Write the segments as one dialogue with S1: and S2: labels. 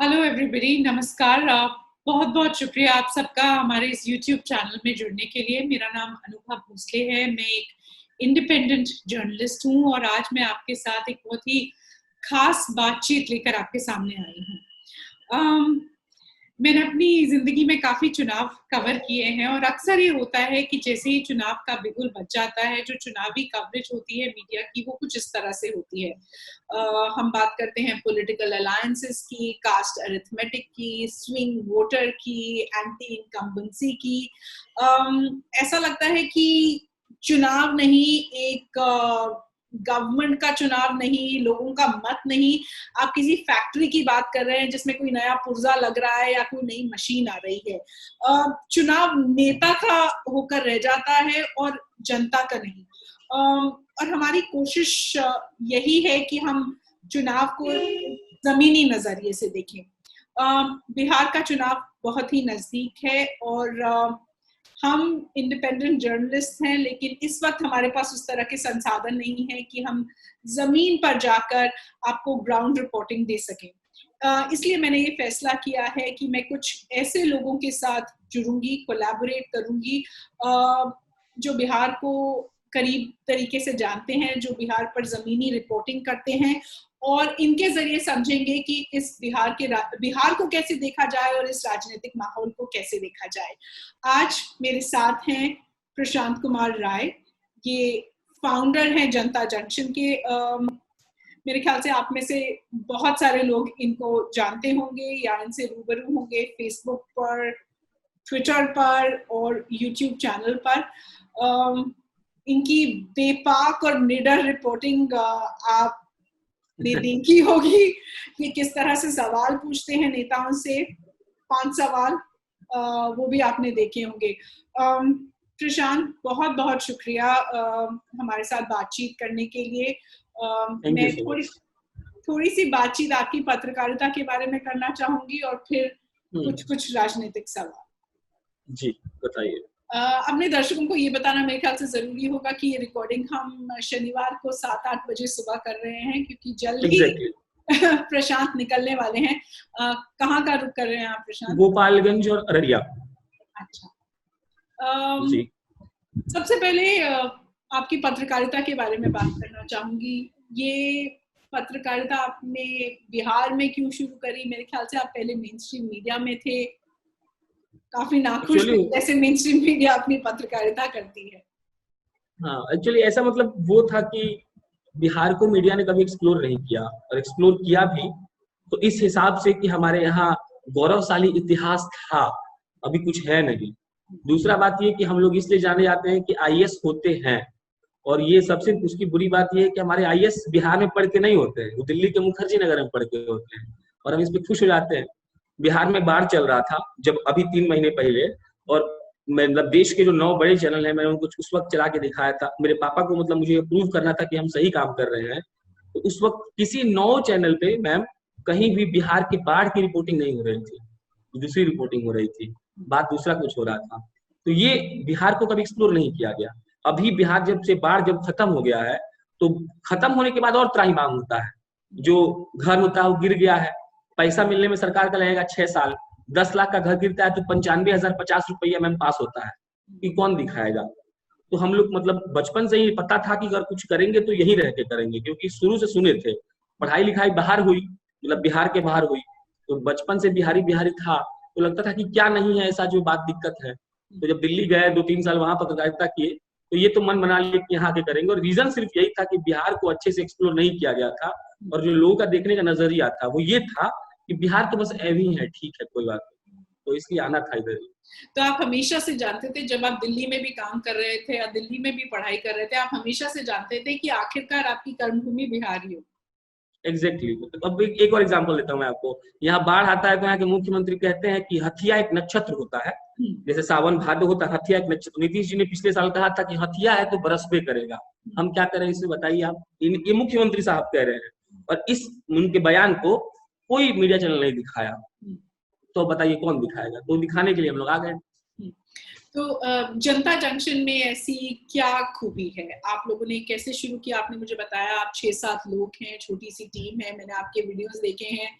S1: Hello everybody, नमस्कार। बहुत बहुत शुक्रिया आप सबका हमारे इस यूट्यूब चैनल में जुड़ने के लिए। मेरा नाम अनुभा भोसले है। मैं एक इंडिपेंडेंट जर्नलिस्ट हूँ और आज मैं आपके साथ एक बहुत ही खास बातचीत लेकर आपके सामने आई हूँ। मैंने अपनी ज़िंदगी में काफ़ी चुनाव कवर किए हैं और अक्सर ये होता है कि जैसे ही चुनाव का बिगुल बज जाता है, जो चुनावी कवरेज होती है मीडिया की, वो कुछ इस तरह से होती है। हम बात करते हैं पॉलिटिकल अलायंसेस की, कास्ट अरिथमेटिक की, स्विंग वोटर की, एंटी इनकम्बेंसी की। ऐसा लगता है कि चुनाव नहीं, एक गवर्नमेंट का चुनाव नहीं, लोगों का मत नहीं, आप किसी फैक्ट्री की बात कर रहे हैं जिसमें कोई नया पुर्जा लग रहा है या कोई नई मशीन आ रही है। चुनाव नेता का होकर रह जाता है और जनता का नहीं। और हमारी कोशिश यही है कि हम चुनाव को जमीनी नजरिए से देखें। बिहार का चुनाव बहुत ही नजदीक है और हम इंडिपेंडेंट जर्नलिस्ट हैं, लेकिन इस वक्त हमारे पास उस तरह के संसाधन नहीं है कि हम जमीन पर जाकर आपको ग्राउंड रिपोर्टिंग दे सकें। इसलिए मैंने ये फैसला किया है कि मैं कुछ ऐसे लोगों के साथ जुड़ूंगी, कोलैबोरेट करूंगी जो बिहार को करीब तरीके से जानते हैं, जो बिहार पर जमीनी रिपोर्टिंग करते हैं और इनके जरिए समझेंगे कि इस बिहार को कैसे देखा जाए और इस राजनीतिक माहौल को कैसे देखा जाए। आज मेरे साथ हैं प्रशांत कुमार राय। ये फाउंडर हैं जनता जंक्शन के। मेरे ख्याल से आप में से बहुत सारे लोग इनको जानते होंगे या इनसे रूबरू होंगे फेसबुक पर, ट्विटर पर और यूट्यूब चैनल पर। इनकी बेपाक और निडर रिपोर्टिंग आपने देखी होगी। ये किस तरह से सवाल पूछते हैं नेताओं से, 5 सवाल, वो भी आपने देखे होंगे। प्रशांत, बहुत बहुत शुक्रिया हमारे साथ बातचीत करने के लिए। मैं थोड़ी सी बातचीत आपकी पत्रकारिता के बारे में करना चाहूंगी और फिर कुछ राजनीतिक सवाल।
S2: जी बताइए।
S1: अपने दर्शकों को ये बताना मेरे ख्याल से जरूरी होगा कि ये रिकॉर्डिंग हम शनिवार को 7-8 बजे सुबह कर रहे हैं, क्योंकि जल्द ही प्रशांत निकलने वाले हैं। कहाँ का रुख कर रहे हैं आप प्रशांत?
S2: गोपालगंज और अररिया।
S1: अच्छा। सबसे पहले आपकी पत्रकारिता के बारे में बात करना चाहूंगी। ये पत्रकारिता आपने बिहार में क्यों शुरू करी? मेरे ख्याल से आप पहले मेन स्ट्रीम मीडिया में थे, काफी नाखुश थे जैसे मेन स्ट्रीम मीडिया अपनी पत्रकारिता करती है।
S2: हाँ, एक्चुअली ऐसा मतलब वो था कि बिहार को मीडिया ने कभी एक्सप्लोर नहीं किया, और एक्सप्लोर किया भी तो इस हिसाब से कि हमारे यहाँ गौरवशाली इतिहास था, अभी कुछ है नहीं। दूसरा बात ये कि हम लोग इसलिए जाने जाते हैं कि आईएएस होते हैं, और ये सबसे उसकी बुरी बात ये है कि हमारे आईएएस बिहार में पढ़ के नहीं होते हैं, वो दिल्ली के मुखर्जी नगर में पढ़ के होते हैं, और हम इस पे खुश हो जाते हैं। बिहार में बाढ़ चल रहा था जब अभी 3 महीने पहले, और मतलब देश के जो 9 बड़े चैनल हैं, मैंने उनको उस वक्त चला के दिखाया था। मेरे पापा को मतलब मुझे प्रूव करना था कि हम सही काम कर रहे हैं। तो उस वक्त किसी 9 चैनल पे मैम कहीं भी बिहार की बाढ़ की रिपोर्टिंग नहीं हो रही थी, दूसरी रिपोर्टिंग हो रही थी, बात दूसरा कुछ हो रहा था। तो ये बिहार को कभी एक्सप्लोर नहीं किया गया। अभी बिहार जब खत्म हो गया है, तो खत्म होने के बाद और त्राहिमाम होता है। जो घर होता है वो गिर गया है, पैसा मिलने में सरकार का लगेगा 6 साल। 10 लाख का घर गिरता है तो 95,050 रुपया मैम पास होता है, कि कौन दिखाएगा। तो हम लोग मतलब बचपन से ही पता था कि अगर कुछ करेंगे तो यही रह के करेंगे, क्योंकि शुरू से सुने थे। पढ़ाई लिखाई बाहर हुई, मतलब बिहार के बाहर हुई, तो बचपन से बिहारी बिहारी था, तो लगता था कि क्या नहीं है ऐसा जो बात दिक्कत है। तो जब दिल्ली गए 2-3 साल वहां पत्रकारिता किए, तो ये तो मन बना लिए कि यहाँ के करेंगे। और रीजन सिर्फ यही था कि बिहार को अच्छे से एक्सप्लोर नहीं किया गया था, और जो लोगों का देखने का नजरिया था वो ये था कि बिहार तो बस ऐवी है, ठीक है कोई बात नहीं, तो इसलिए आना था इधर।
S1: तो आप हमेशा से जानते थे, जब आप दिल्ली में भी काम कर रहे थे या दिल्ली में भी पढ़ाई कर रहे थे, आप हमेशा से जानते थे कि आखिरकार आपकी कर्मभूमि बिहार ही हो?
S2: एग्जैक्टली। अब एक और एग्जांपल देता हूँ मैं आपको। यहाँ बाढ़ आता है तो यहाँ के मुख्यमंत्री कहते हैं कि हथिया एक नक्षत्र होता है, जैसे सावन भादो होता है, हथिया एक नक्षत्र। नीतीश जी ने पिछले साल कहा था कि हथिया है तो बरस पे करेगा। हम क्या करें इसे बताइए आप? ये मुख्यमंत्री साहब कह रहे हैं, और इस उनके बयान को कोई मीडिया चैनल नहीं दिखाया, तो बताइए कौन दिखाएगा? तो दिखाने के लिए हम लोग आ गए।
S1: तो जनता जंक्शन में ऐसी क्या खूबी है? आप लोगों ने कैसे शुरू किया? आपने मुझे बताया आप 6-7 लोग हैं, छोटी सी टीम है, मैंने आपके वीडियोस देखे हैं।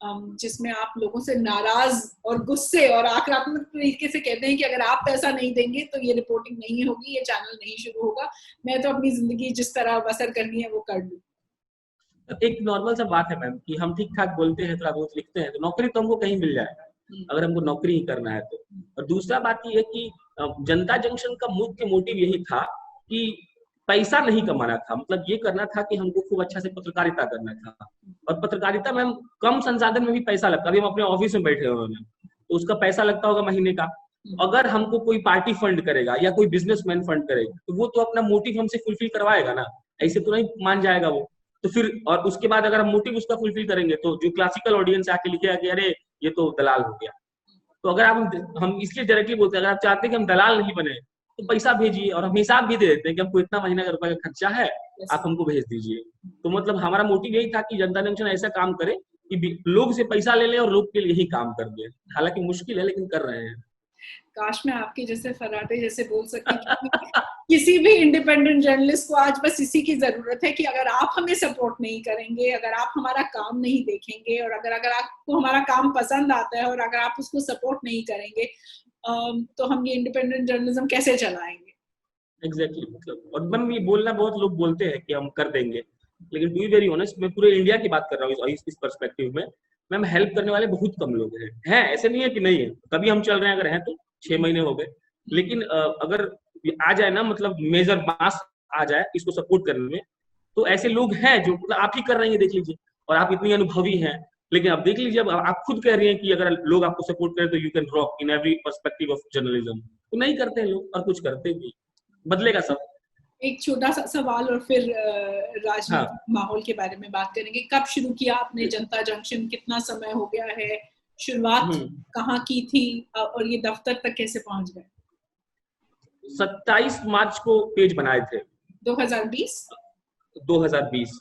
S1: जिसमें आप लोगों से नाराज और गुस्से और आक्रामक तरीके से कहते हैं कि अगर आप पैसा नहीं देंगे तो ये रिपोर्टिंग नहीं होगी, ये चैनल नहीं शुरू होगा, मैं तो अपनी जिंदगी जिस तरह बसर करनी है वो कर लूं।
S2: एक नॉर्मल सा बात है मैम कि हम ठीक ठाक बोलते हैं, थोड़ा बहुत लिखते हैं, तो नौकरी तो हमको कहीं मिल जाएगा अगर हमको नौकरी ही करना है तो। और दूसरा बात ये है कि जनता जंक्शन का मुख्य मोटिव यही था कि पैसा नहीं कमाना था, मतलब ये करना था कि हमको खूब अच्छा से पत्रकारिता करना था। और पत्रकारिता में कम संसाधन में भी पैसा लगता है। अभी हम अपने ऑफिस में बैठे हुए हैं तो उसका पैसा लगता होगा महीने का। अगर हमको कोई पार्टी फंड करेगा या कोई बिजनेसमैन फंड करेगा तो वो तो अपना मोटिव हमसे फुलफिल करवाएगा ना, ऐसे तो नहीं मान जाएगा वो। तो फिर और उसके बाद अगर हम मोटिव उसका फुलफिल करेंगे तो जो क्लासिकल ऑडियंस आके लिखेगा कि अरे ये तो दलाल हो गया। तो अगर आप हम इसलिए डायरेक्टली बोलते हैं, अगर आप चाहते हैं कि हम दलाल नहीं बने तो पैसा भेजिए, और हम हिसाब भी दे देते हैं कि हमको इतना महीना का रुपए का खर्चा है, आप हमको भेज दीजिए। तो मतलब हमारा मोटिव यही था कि जनता जंक्शन ऐसा काम करे कि लोग से पैसा ले ले और लोग के लिए ही काम कर दे। हालांकि मुश्किल है लेकिन कर रहे हैं।
S1: काश मैं आपके जैसे फराटे जैसे बोल सकती किसी भी इंडिपेंडेंट जर्नलिस्ट को आज बस इसी की जरूरत है कि अगर आप हमें सपोर्ट नहीं करेंगे, अगर आप हमारा काम नहीं देखेंगे, और अगर आपको हमारा काम पसंद आता है और अगर आप उसको सपोर्ट नहीं करेंगे तो हम ये इंडिपेंडेंट जर्नलिज्म कैसे चलाएंगे।
S2: एग्जैक्टली मतलब, और मैम ये बोलना बहुत लोग बोलते हैं कि हम कर देंगे, लेकिन टू बी वेरी ऑनेस्ट मैं पूरे इंडिया की बात कर रहा हूँ इस पर्सपेक्टिव में। मैम हेल्प करने वाले बहुत कम लोग हैं, ऐसे नहीं है कि नहीं है, कभी हम चल रहे हैं, अगर हैं तो 6 महीने हो गए। लेकिन अगर आ जाए ना, मतलब मेजर मास आ जाए इसको सपोर्ट करने में, तो ऐसे लोग हैं जो मतलब आप ही कर रहे हैं, देख लीजिए, और आप इतनी अनुभवी हैं। लेकिन अब देख लीजिए, अब आप खुद कह रही हैं कि अगर लोग आपको सपोर्ट करें तो you can rock in every perspective of journalism, तो नहीं करते हैं लोग, और कुछ करते भी, बदलेगा सब।
S1: एक छोटा सा सवाल और फिर राजनीतिक
S2: हाँ।
S1: माहौल के बारे में बात करेंगे। कब शुरू किया आपने जनता जंक्शन, कितना समय हो गया है, शुरुआत कहाँ की थी और ये दफ्तर तक कैसे पहुंच गए?
S2: 27 मार्च को पेज बनाए थे
S1: 2020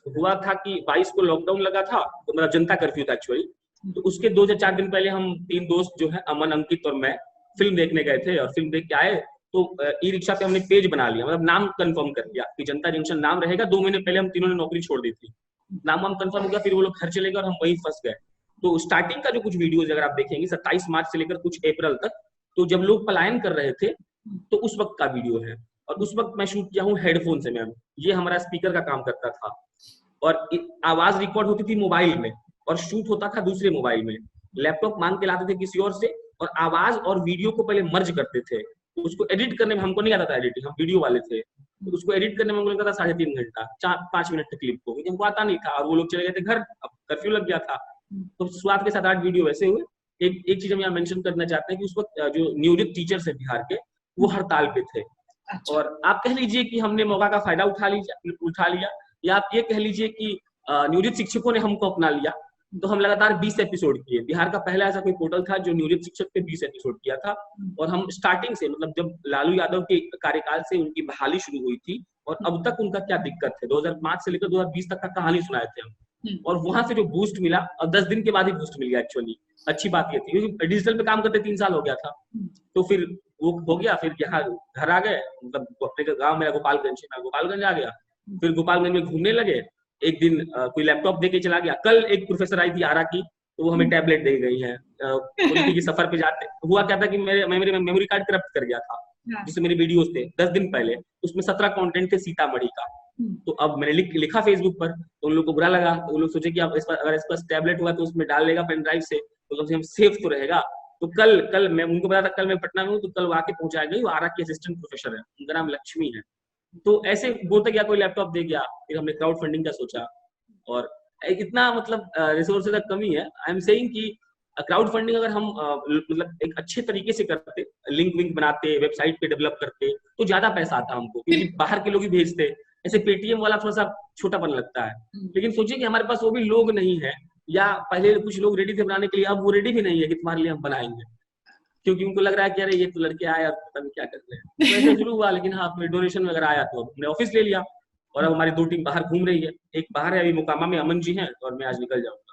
S2: हुआ था कि 22 को लॉकडाउन लगा था, तो मेरा जनता कर्फ्यू था एक्चुअली। तो उसके 2 या 4 दिन पहले हम 3 दोस्त जो है, अमन, अंकित और मैं, फिल्म देखने गए थे, और फिल्म देख के आए तो ई रिक्शा पे हमने पेज बना लिया, मतलब नाम कंफर्म कर लिया कि जनता जंक्शन नाम रहेगा। 2 महीने पहले हम तीनों ने नौकरी छोड़ दी थी, नाम हम कंफर्म हो गया, फिर वो लोग घर चले गए और हम वहीं फंस गए। तो स्टार्टिंग का जो कुछ वीडियोज अगर आप देखेंगे 27 मार्च से लेकर कुछ अप्रैल तक, तो जब लोग पलायन कर रहे थे तो उस वक्त का वीडियो है। और उस वक्त मैं शूट किया हूँ हेडफोन से मैम, ये हमारा स्पीकर का काम करता था, और आवाज रिकॉर्ड होती थी मोबाइल में और शूट होता था दूसरे मोबाइल में। लैपटॉप मांग के लाते थे किसी और से, और आवाज और वीडियो को पहले मर्ज करते थे। उसको एडिट करने में हमको नहीं आता था एडिटिंग, हम वीडियो वाले थे, तो उसको एडिट करने में हमको लगता था 3.5 घंटा, 4-5 मिनट की क्लिप को, क्योंकि हमको आता नहीं था, और वो लोग चले गए थे घर, अब कर्फ्यू लग गया था। तो शुरुआत के 7-8 वीडियो वैसे हुए। एक चीज हम यहाँ मेंशन करना चाहते हैं कि उस वक्त जो नियोजित टीचर्स है बिहार के, वो हड़ताल पे थे। अच्छा। और आप कह लीजिए कि हमने मौका का फायदा उठा लिया, या आप ये कह लीजिए कि नियोजित शिक्षकों ने हमको अपना लिया। तो हम लगातार 20 एपिसोड किए। बिहार का पहला ऐसा कोई पोर्टल था जो नियोजित शिक्षक पे 20 एपिसोड किया था। और हम स्टार्टिंग से, मतलब जब लालू यादव के कार्यकाल से उनकी बहाली शुरू हुई थी और अब तक उनका क्या दिक्कत है, 2005 से लेकर 2020 तक का कहानी सुनाए थे हम। और वहां से जो बूस्ट मिला, और 10 दिन के बाद ही बूस्ट मिल गया एक्चुअली। अच्छी बात ये थी क्योंकि डिजिटल पे काम करते 3 साल हो गया था, तो फिर वो हो गया। फिर यहाँ घर आ गए, मतलब अपने गाँव मेरा गोपालगंज आ गया। फिर गोपालगंज में घूमने लगे। एक दिन कोई लैपटॉप देके चला गया। कल एक प्रोफेसर आई थी आरा की, तो वो हमें टैबलेट दे गई है। उनकी की सफर पे जाते हुआ क्या था कि मेरे मेमोरी कार्ड करप्ट कर गया था, जिससे मेरे वीडियोस थे 10 दिन पहले, उसमें 17 कंटेंट थे सीतामढ़ी का। तो अब मैंने लिखा फेसबुक पर, तो उन लोग को बुरा लगा। तो उन लोग सोचे कि अगर इस पर टैबलेट हुआ तो उसमें डाल लेगा पेन ड्राइव से, तो कम से कम सेफ तो रहेगा। तो कल मैं उनको बताया था, कल मैं पटना में हूँ, तो कल वो आके पहुंचा गई। वो आरा की असिस्टेंट प्रोफेसर है, उनका नाम लक्ष्मी है। तो ऐसे बोलते गया, कोई लैपटॉप दे गया। फिर हमने क्राउड फंडिंग का सोचा, और इतना मतलब रिसोर्सेज का कमी है। आई एम सेइंग कि क्राउड फंडिंग अगर हम मतलब एक अच्छे तरीके से करते, लिंक विंक बनाते, वेबसाइट पे डेवलप करते, तो ज्यादा पैसा आता हमको, क्योंकि बाहर के लोग ही भेजते। ऐसे पेटीएम वाला थोड़ा सा छोटापन लगता है। लेकिन सोचिए कि हमारे पास वो भी लोग नहीं है, या पहले कुछ लोग रेडी थे बनाने के लिए, अब वो रेडी भी नहीं है कि तुम्हारे लिए हम बनाएंगे, क्योंकि उनको लग रहा है कि अरे ये तो लड़के आए और पता नहीं क्या कर रहे हैं। तो ऐसे शुरू हुआ। लेकिन हाँ, डोनेशन वगैरह आया तो हमने ऑफिस ले लिया, और अब हमारी 2 टीम बाहर घूम रही है। एक बाहर है अभी मोकामा में, अमन जी हैं, और मैं आज निकल जाऊंगा।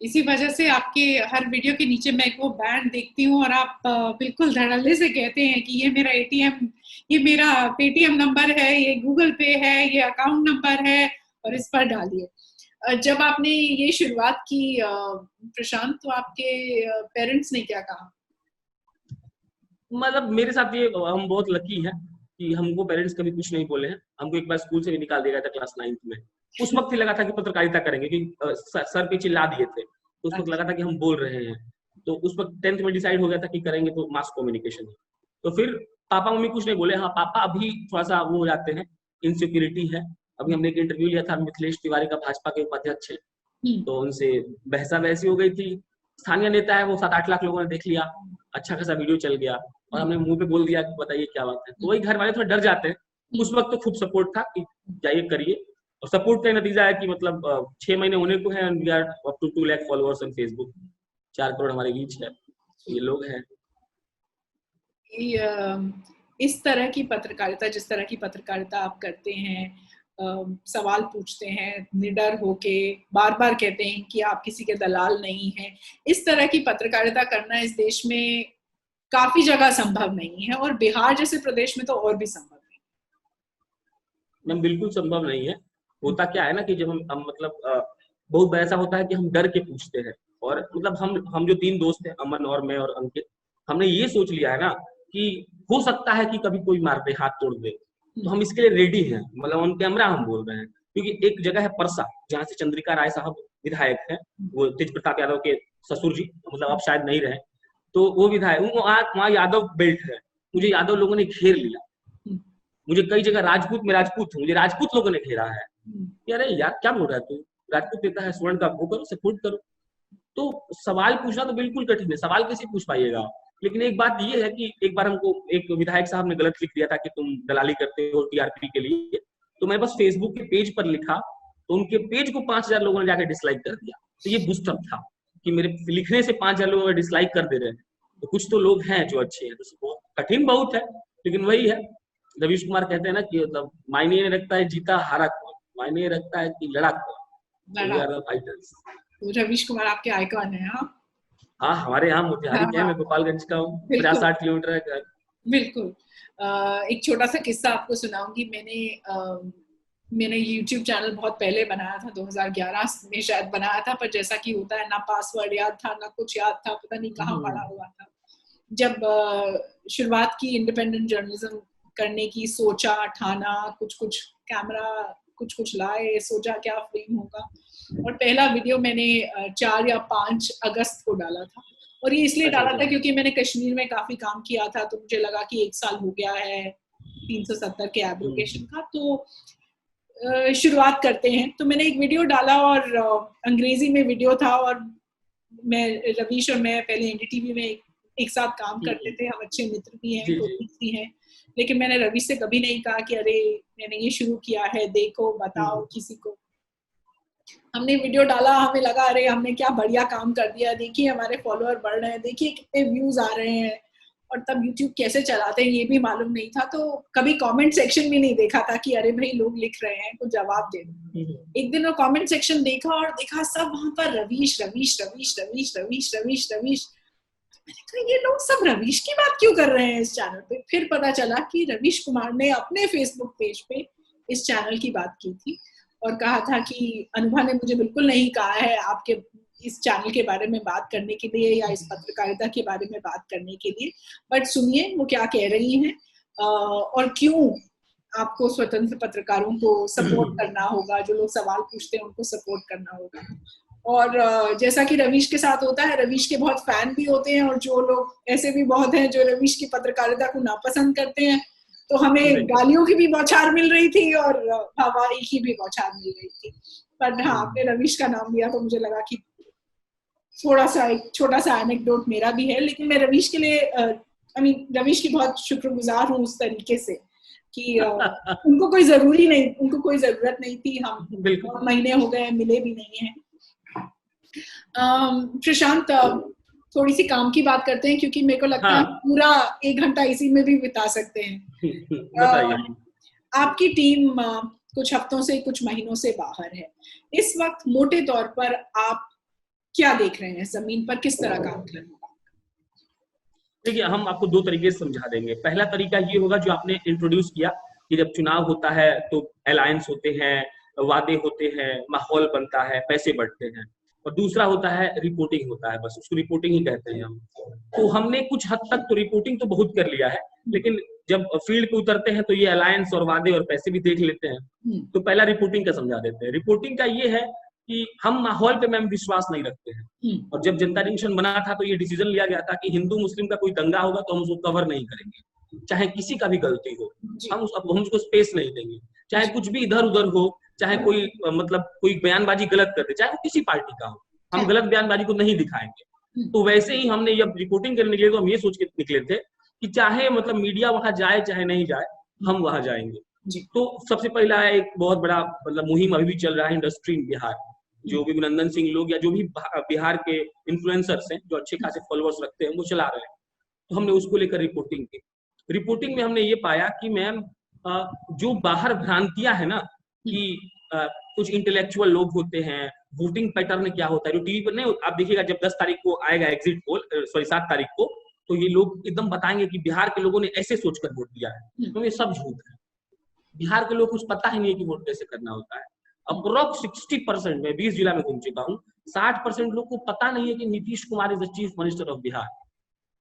S1: इसी वजह से आपके हर वीडियो के नीचे मैं एक वो बैंड देखती हूँ, और आप बिल्कुल धड़ल्ले से कहते हैं कि ये मेरा एटीएम, ये मेरा पेटीएम नंबर है, ये गूगल पे है, ये अकाउंट नंबर है, और इस पर डालिए। जब आपने ये शुरुआत की प्रशांत, तो आपके पेरेंट्स ने क्या कहा?
S2: मतलब मेरे साथ ये हम बहुत लकी हैं कि हमको पेरेंट्स कभी कुछ नहीं बोले हैं। हमको एक बार स्कूल से भी निकाल दिया गया था क्लास 9th में। उस वक्त ही लगा था कि पत्रकारिता करेंगे, क्योंकि सर पे चिल्ला दिए थे, तो उस वक्त लगा था कि हम बोल रहे हैं। तो उस वक्त 10th में डिसाइड हो गया था कि करेंगे तो मास कम्युनिकेशन। तो फिर पापा मम्मी कुछ नहीं बोले। हाँ, पापा अभी थोड़ा सा वो हो जाते हैं, इनसिक्योरिटी है। अभी हमने एक इंटरव्यू लिया था, मिथिलेश तिवारी का, भाजपा के उपाध्यक्ष है, तो उनसे बहसा बहसी हो गई थी। स्थानीय नेता है वो, 7-8 लाख लोगों ने देख लिया, अच्छा खासा वीडियो चल गया, और हमने मुंह पे बोल दिया कि बताइए क्या बात है। तो वही घर वाले थोड़ा डर जाते हैं। उस वक्त तो खूब सपोर्ट था कि जाइए करिए, और सपोर्ट का नतीजा है कि मतलब 6 महीने होने को है, we are up to 2 lakh followers on Facebook, 4 crore हमारे रीच है, ये लोग हैं।
S1: इस तरह की पत्रकारिता, जिस तरह की पत्रकारिता आप करते हैं, सवाल पूछते हैं निडर होके, बार बार कहते हैं कि आप किसी के दलाल नहीं हैं, इस तरह की पत्रकारिता करना इस देश में काफी जगह संभव नहीं है, और बिहार जैसे प्रदेश में तो और भी संभव नहीं।
S2: मैम बिल्कुल संभव नहीं है। होता क्या है ना कि जब हम मतलब बहुत बार ऐसा होता है कि हम डर के पूछते हैं, और मतलब हम जो 3 दोस्त हैं, अमन और मैं और अंकित, हमने ये सोच लिया है ना कि हो सकता है कि कभी कोई मार दे, हाथ तोड़ दे, तो हम इसके लिए रेडी हैं। मतलब ऑन कैमरा हम बोल रहे हैं, क्योंकि एक जगह है परसा, जहाँ से चंद्रिका राय साहब विधायक हैं, वो तेज प्रताप यादव के ससुर जी, मतलब अब शायद नहीं रहे, तो वो विधायक, वहाँ यादव बेल्ट है, मुझे यादव लोगों ने घेर लिया। मुझे कई जगह राजपूत में राजपूत हूँ, मुझे राजपूत लोगों ने घेरा है। अरे यार क्या बोल रहा है तू, राजपूत देता है स्वर्ण का, वो करो, सपोर्ट करो। तो सवाल पूछना तो बिल्कुल कठिन है, सवाल कैसे पूछ पाइएगा। लेकिन एक बात ये है कि एक बार हमको एक विधायक साहब ने गलत लिख दिया था कि तुम दलाली करते हो टीआरपी के लिए, तो मैं बस फेसबुक के पेज पर लिखा, तो उनके पेज को 5000 लोगों ने जाकर डिसलाइक कर दिया। तो ये बूस्टअप था कि मेरे लिखने से 5000 लोग अगर डिसलाइक कर दे रहे हैं, तो कुछ तो लोग हैं जो अच्छे हैं। तो कठिन बहुत है, लेकिन वही है, रवीश कुमार कहते हैं ना कि मतलब मायने नहीं रखता है जीता हारा कौन, मायने रखता है कि लड़ा कौन। We are the fighters.
S1: Ravish Kumar आपके आइकॉन है? हाँ
S2: हाँ, हमारे यहाँ मोतिहारी के हैं, मैं गोपालगंज का हूँ, 50-60 किलोमीटर है घर।
S1: बिल्कुल। एक छोटा सा किस्सा आपको सुनाऊंगी। मैंने YouTube चैनल बहुत पहले बनाया था, 2011 में शायद बनाया था, पर जैसा कि होता है ना पासवर्ड याद था ना कुछ याद था, पता नहीं कहाँ पड़ा हुआ था। जब शुरुआत की इंडिपेंडेंट जर्नलिज्म करने की, सोचा ठाना, कुछ कैमरा कुछ लाए, सोचा क्या फ्रेम होगा, और पहला वीडियो मैंने 4 या 5 अगस्त को डाला था। और ये इसलिए डाला था क्योंकि मैंने कश्मीर में काफी काम किया था, तो मुझे लगा कि 1 साल हो गया है 370 के एब्रोगेशन का, तो शुरुआत करते हैं। तो मैंने एक वीडियो डाला, और अंग्रेजी में वीडियो था, और मैं, रवीश और मैं पहले एनडीटीवी में एक साथ काम करते थे, हम अच्छे मित्र भी हैं, कोलीग्स भी हैं। लेकिन मैंने रवीश से कभी नहीं कहा कि अरे मैंने ये शुरू किया है, देखो बताओ किसी को। हमने वीडियो डाला, हमें लगा अरे हमने क्या बढ़िया काम कर दिया, देखिए हमारे फॉलोअर बढ़ रहे हैं, देखिए कितने व्यूज आ रहे हैं। और तब यूट्यूब कैसे चलाते हैं ये भी मालूम नहीं था, तो कभी कमेंट सेक्शन भी नहीं देखा था कि अरे भाई लोग लिख रहे हैं कुछ जवाब दे दो। एक दिन वो कमेंट सेक्शन देखा, और देखा सब वहां पर रवीश रवीश रवीश रवीश रवीश रवीश रवीश। मैंने कहा ये लोग सब रवीश की बात क्यों कर रहे हैं इस चैनल पे। फिर पता चला कि रवीश कुमार ने अपने फेसबुक पेज पे इस चैनल की बात की थी, और कहा था कि अनुभा ने मुझे बिल्कुल नहीं कहा है आपके इस चैनल के बारे में बात करने के लिए, या इस पत्रकारिता के बारे में बात करने के लिए, बट सुनिए वो क्या कह रही हैं, और क्यों आपको स्वतंत्र पत्रकारों को सपोर्ट करना होगा, जो लोग सवाल पूछते हैं उनको सपोर्ट करना होगा। और जैसा कि रवीश के साथ होता है, रवीश के बहुत फैन भी होते हैं, और जो लोग ऐसे भी बहुत हैं जो रवीश की पत्रकारिता को नापसंद करते हैं। तो हमें गालियों की भी बौछार मिल रही थी, और हवाई की भी बौछार मिल रही थी। पर हाँ, आपने रवीश का नाम लिया तो मुझे लगा कि थोड़ा सा एक छोटा सा एनेक्डोट मेरा भी है। लेकिन मैं रवीश के लिए रवीश की बहुत शुक्रगुजार हूँ उस तरीके से कि उनको कोई जरूरत नहीं थी, हम बहुत महीने हो गए मिले भी नहीं हैं। प्रशांत, थोड़ी सी काम की बात करते हैं, क्योंकि मेरे को लगता है पूरा 1 घंटा इसी में भी बिता सकते हैं। आपकी टीम कुछ हफ्तों से, कुछ महीनों से बाहर है। इस वक्त मोटे तौर पर आप क्या देख रहे हैं, जमीन पर किस तरह काम कर रहे हैं?
S2: देखिए, हम आपको 2 तरीके से समझा देंगे। पहला तरीका ये होगा जो आपने इंट्रोड्यूस किया कि जब चुनाव होता है तो अलायंस होते हैं, वादे होते हैं, माहौल बनता है, पैसे बढ़ते हैं। और दूसरा होता है रिपोर्टिंग होता है, बस उसको रिपोर्टिंग ही कहते हैं हम। तो हमने कुछ हद तक तो रिपोर्टिंग तो बहुत कर लिया है, लेकिन जब फील्ड पे उतरते हैं तो ये अलायंस और वादे और पैसे भी देख लेते हैं। तो पहला रिपोर्टिंग का समझा देते हैं। रिपोर्टिंग का ये है कि हम माहौल पे मैम विश्वास नहीं रखते हैं। और जब जनता जंक्शन बना था तो ये डिसीजन लिया गया था कि हिंदू मुस्लिम का कोई दंगा होगा तो हम उसको कवर नहीं करेंगे, चाहे किसी का भी गलती हो, हम उसको स्पेस नहीं देंगे, चाहे कुछ भी इधर उधर हो, चाहे कोई मतलब कोई बयानबाजी गलत कर दे, चाहे वो किसी पार्टी का हो, हम गलत बयानबाजी को नहीं दिखाएंगे। तो वैसे ही हमने जब रिपोर्टिंग करने के लिए तो हम ये सोच के निकले थे कि चाहे मतलब मीडिया वहां जाए चाहे नहीं जाए, हम वहां जाएंगे। तो सबसे पहला एक बहुत बड़ा मतलब मुहिम अभी भी चल रहा है इंडस्ट्री इन बिहार। जो भी नंदन सिंह लोग या जो भी बिहार के इन्फ्लुएंसर्स हैं जो अच्छे खासे फॉलोअर्स रखते हैं वो चला रहे हैं। तो हमने उसको लेकर रिपोर्टिंग की। रिपोर्टिंग में हमने ये पाया कि मैम जो बाहर भ्रांतियां है ना कि कुछ इंटेलेक्चुअल लोग होते हैं, वोटिंग पैटर्न क्या होता है जो टीवी पर नहीं, आप देखिएगा जब 10 तारीख को आएगा एग्जिट पोल, सॉरी 7 तारीख को, तो ये लोग एकदम बताएंगे कि बिहार के लोगों ने ऐसे सोचकर वोट दिया है। तो ये सब झूठ है। बिहार के लोग कुछ पता ही नहीं है कि वोट कैसे करना होता है। अप्रोक्स 60%, मैं 20 जिला में घूम चुका हूँ, 60% लोग को पता नहीं है कि Nitish Kumar is the chief minister of Bihar.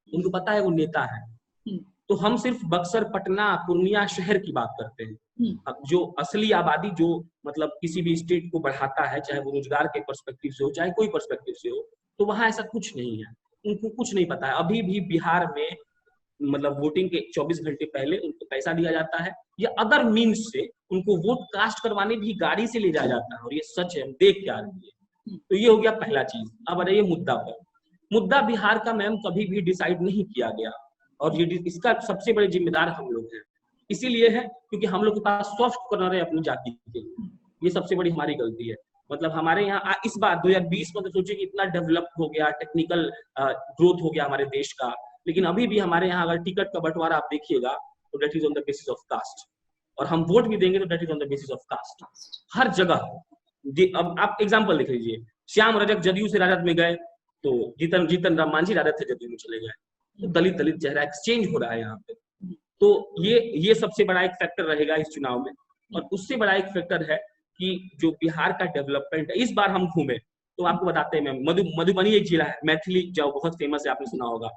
S2: उनको पता है वो नेता है। तो हम सिर्फ बक्सर, पटना, पूर्णिया शहर की बात करते हैं। अब जो असली आबादी जो मतलब किसी भी स्टेट को बढ़ाता है, चाहे वो रोजगार के पर्सपेक्टिव से हो चाहे कोई पर्सपेक्टिव से हो, तो वहां ऐसा कुछ नहीं है। उनको कुछ नहीं पता है। अभी भी बिहार में मतलब वोटिंग के 24 घंटे पहले उनको पैसा दिया जाता है या अदर मीन्स से उनको वोट कास्ट करवाने भी गाड़ी से ले जाया जाता है। और ये सच है, हम देख के आ रही है। तो ये हो गया पहला चीज। अब आ रही है मुद्दा पर। मुद्दा बिहार का मैम कभी भी डिसाइड नहीं किया गया और ये इसका सबसे बड़े जिम्मेदार हम लोग हैं। इसीलिए है क्योंकि हम लोग के पास सॉफ्ट कॉर्नर है अपनी जाति के। ये सबसे बड़ी हमारी गलती है। मतलब हमारे यहाँ इस बार 2020 में तो सोचिए कि इतना डेवलप हो गया, टेक्निकल ग्रोथ हो गया हमारे देश का, लेकिन अभी भी हमारे यहाँ अगर टिकट का बंटवारा आप देखिएगा तो that is on the basis of caste. और हम वोट भी देंगे तो that is on the basis of caste हर जगह। अब आप एग्जाम्पल देख लीजिए, श्याम रजक जदयू से राजद में गए तो जीतन राम मांझी राजद से जदयू में चले गए। तो दलित चेहरा एक्सचेंज हो रहा है यहाँ पे। तो ये सबसे बड़ा एक फैक्टर रहेगा इस चुनाव में। और उससे बड़ा एक फैक्टर है कि जो बिहार का डेवलपमेंट है। इस बार हम घूमे तो आपको बताते हैं मैम, मधुबनी एक जिला है, मैथिली जो बहुत फेमस है, आपने सुना होगा।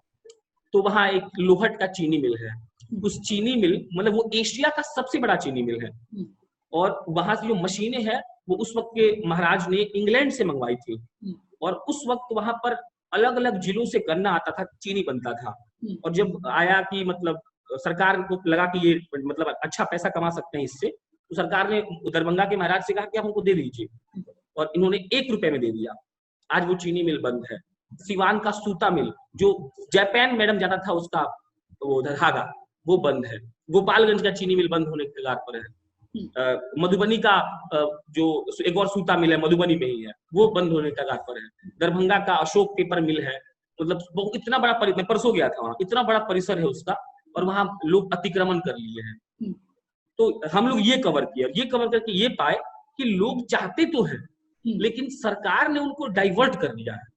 S2: तो वहाँ एक लोहट का चीनी मिल है। उस चीनी मिल मतलब वो एशिया का सबसे बड़ा चीनी मिल है। और वहां से जो मशीनें हैं वो उस वक्त के महाराज ने इंग्लैंड से मंगवाई थी। और उस वक्त वहां पर अलग अलग जिलों से गन्ना आता था, चीनी बनता था। और जब आया कि मतलब सरकार को लगा कि ये मतलब अच्छा पैसा कमा सकते हैं इससे, तो सरकार ने दरभंगा के महाराज से कहा कि आप हमको दे दीजिए। और इन्होंने 1 रुपए में दे दिया। आज वो चीनी मिल बंद है। सिवान का सूता मिल जो जापान मैडम जाता था उसका वो धागा, वो बंद है। गोपालगंज का चीनी मिल बंद होने के कगार पर है। मधुबनी का जो एक और सूता मिल है मधुबनी में ही है, वो बंद होने के कगार पर है। दरभंगा का अशोक पेपर मिल है, मतलब इतना बड़ा मैं परसों गया था वहां, इतना बड़ा परिसर है उसका, और वहां लोग अतिक्रमण कर लिए हैं। तो हम लोग ये कवर किया, ये कवर करके ये पाए कि लोग चाहते तो हैं लेकिन सरकार ने उनको डाइवर्ट कर दिया है।